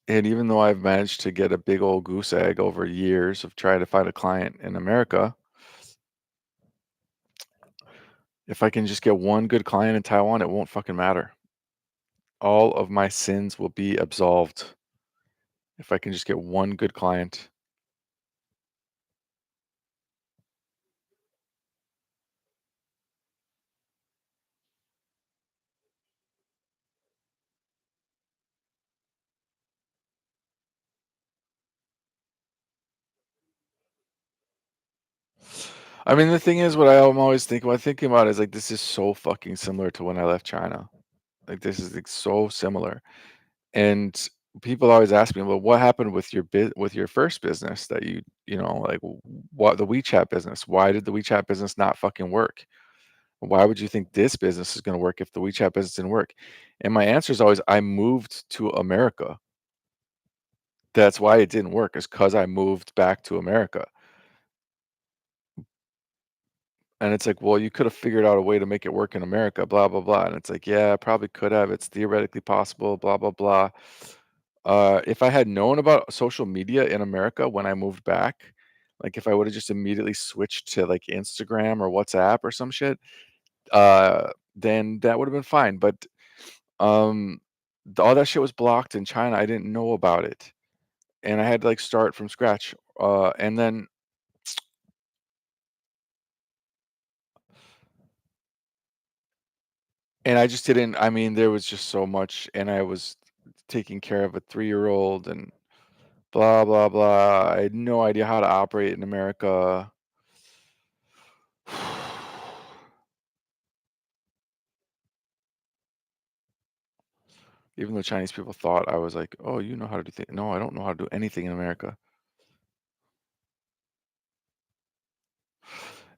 And even though I've managed to get a big old goose egg over years of trying to find a client in America, if I can just get one good client in Taiwan, it won't fucking matter. all of my sins will be absolved if I can just get one good client. I mean, the thing is, what I'm always thinking about is like this is so fucking similar to when I left China. Like this is like so similar. And people always ask me, well, what happened with your first business that like what the WeChat business? Why did the WeChat business not fucking work? Why would you think this business is going to work if the WeChat business didn't work? And my answer is always, I moved to America. That's why it didn't work, is because I moved back to America. And it's like, well, you could have figured out a way to make it work in America, blah, blah, blah. And it's like, yeah, I probably could have. It's theoretically possible, blah, blah, blah. If I had known about social media in America when I moved back, like if I would have just immediately switched to like Instagram or WhatsApp or some shit, then that would have been fine. But um, all that shit was blocked in China. I didn't know about it, and I had to like start from scratch. And then and I just didn't. I mean, there was just so much, and I was taking care of a 3-year-old and blah blah blah. I had no idea how to operate in America. Even though Chinese people thought I was like, "Oh, you know how to do things." No, I don't know how to do anything in America.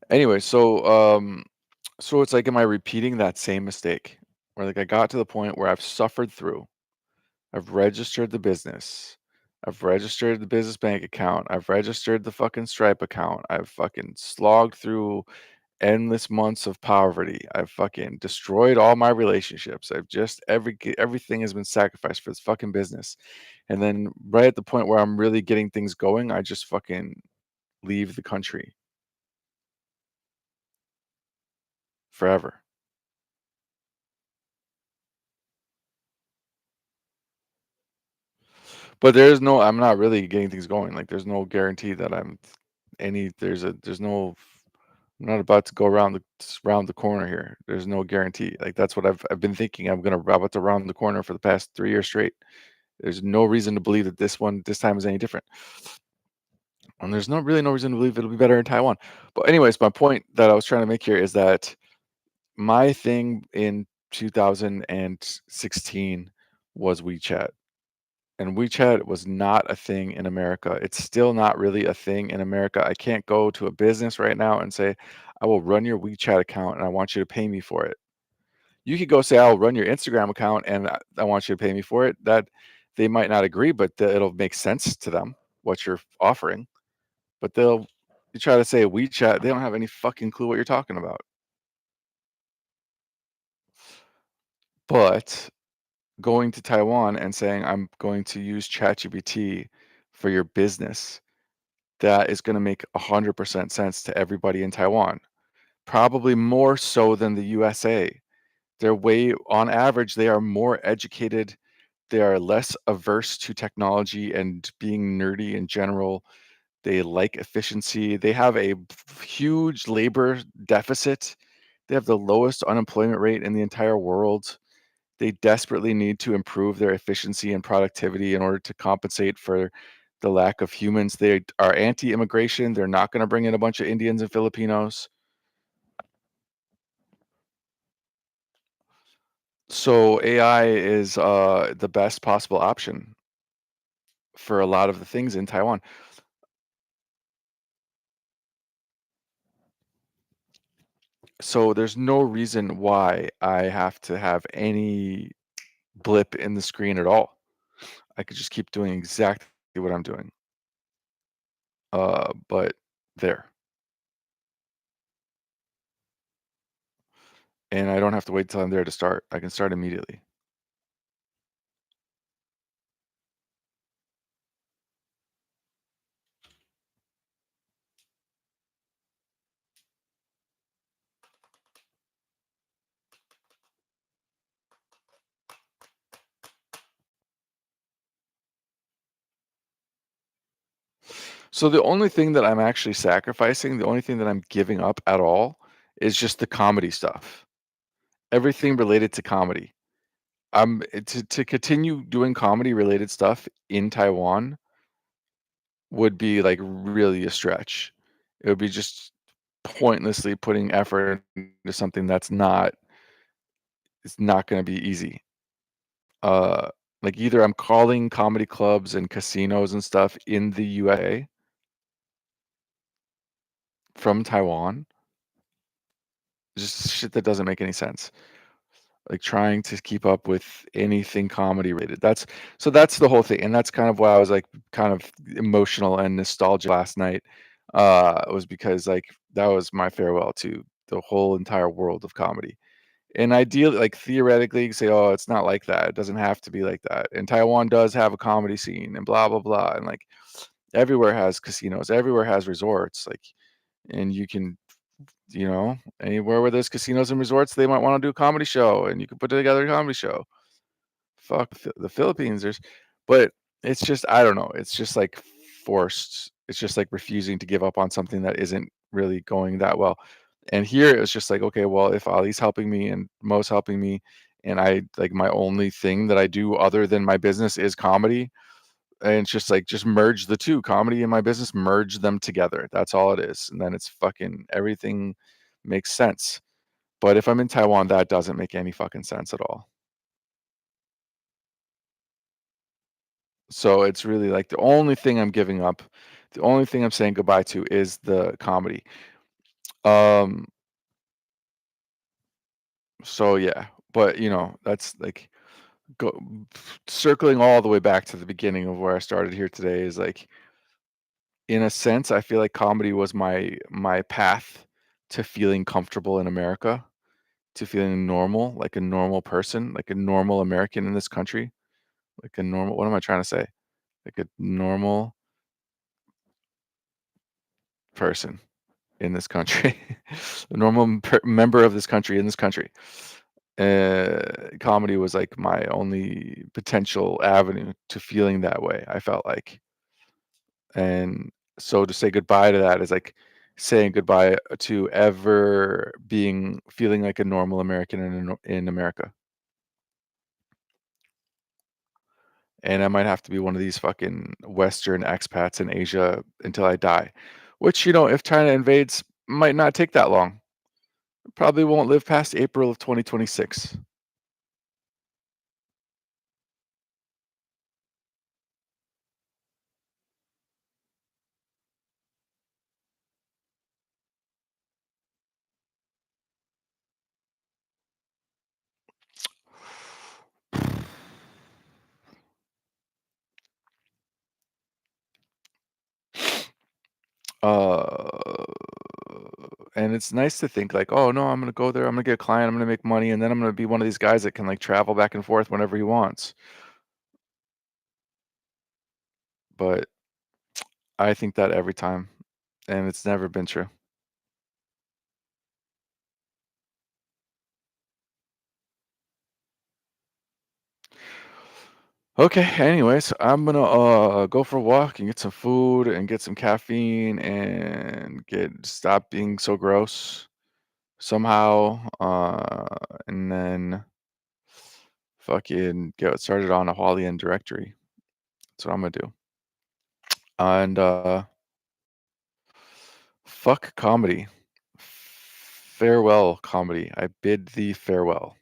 Anyway, so it's like, am I repeating that same mistake? Where like I got to the point where I've suffered through. I've registered the business. I've registered the business bank account. I've registered the fucking Stripe account. I've fucking slogged through endless months of poverty. I've fucking destroyed all my relationships. I've just everything has been sacrificed for this fucking business. And then right at the point where I'm really getting things going, I just fucking leave the country forever. But I'm not really getting things going. Like there's no guarantee that there's no I'm not about to go around the corner here. There's no guarantee. Like that's what I've been thinking. About to round the corner for the past 3 years straight. There's no reason to believe that this time is any different. And there's no reason to believe it'll be better in Taiwan. But anyways, my point that I was trying to make here is that my thing in 2016 was WeChat. And WeChat was not a thing in America. It's still not really a thing in America. I can't go to a business right now and say, I will run your WeChat account and I want you to pay me for it. You could go say, I'll run your Instagram account and I want you to pay me for it. That they might not agree, but it'll make sense to them what you're offering. But you try to say WeChat, they don't have any fucking clue what you're talking about. But going to Taiwan and saying, I'm going to use ChatGPT for your business, that is going to make 100% sense to everybody in Taiwan. Probably more so than the USA. On average, they are more educated. They are less averse to technology and being nerdy in general. They like efficiency. They have a huge labor deficit. They have the lowest unemployment rate in the entire world. They desperately need to improve their efficiency and productivity in order to compensate for the lack of humans. They are anti-immigration. They're not going to bring in a bunch of Indians and Filipinos. So AI is the best possible option for a lot of the things in Taiwan. So there's no reason why I have to have any blip in the screen at all. I could just keep doing exactly what I'm doing. But there. And I don't have to wait till I'm there to start. I can start immediately. So the only thing that I'm actually sacrificing, the only thing that I'm giving up at all is just the comedy stuff. Everything related to comedy. To continue doing comedy related stuff in Taiwan would be like really a stretch. It would be just pointlessly putting effort into something that's not it's not going to be easy. Uh like either I'm calling comedy clubs and casinos and stuff in the USA from Taiwan. Just shit that doesn't make any sense. Like trying to keep up with anything comedy related. That's the whole thing. And that's kind of why I was like kind of emotional and nostalgic last night. Was because like that was my farewell to the whole entire world of comedy. And ideally, like theoretically, you can say, oh, it's not like that. It doesn't have to be like that. And Taiwan does have a comedy scene and blah blah blah. And like everywhere has casinos, everywhere has resorts. Like and you can anywhere where there's casinos and resorts, they might want to do a comedy show, and you can put together a comedy show. Fuck the Philippines, but it's just I don't know. It's just like forced. It's just like refusing to give up on something that isn't really going that well. And here it was just like, okay, well, if Ali's helping me and Mo's helping me, and I like my only thing that I do other than my business is comedy, and it's just like just merge the two, comedy and my business, merge them together. That's all it is. And then it's fucking everything makes sense. But if I'm in Taiwan, that doesn't make any fucking sense at all. So it's really like the only thing I'm giving up, the only thing I'm saying goodbye to is the comedy. Um so yeah, but that's like go circling all the way back to the beginning of where I started here today is like in a sense, I feel like comedy was my path to feeling comfortable in America, to feeling normal, like a normal person, like a normal American in this country, like a normal, what am I trying to say? Like a normal person in this country, a normal member of this country in this country. Comedy was like my only potential avenue to feeling that way, I felt like. And so to say goodbye to that is like saying goodbye to ever feeling like a normal American in America. And I might have to be one of these fucking Western expats in Asia until I die. Which, if China invades, might not take that long. Probably won't live past April of 2026. Uh, and it's nice to think like, oh no, I'm gonna go there, I'm gonna get a client, I'm gonna make money, and then I'm gonna be one of these guys that can like travel back and forth whenever he wants. But I think that every time, and it's never been true. Okay, anyways, I'm gonna go for a walk and get some food and get some caffeine and stop being so gross somehow. And then fucking get started on a Hualien directory. That's what I'm gonna do. And fuck comedy. Farewell, comedy. I bid thee farewell.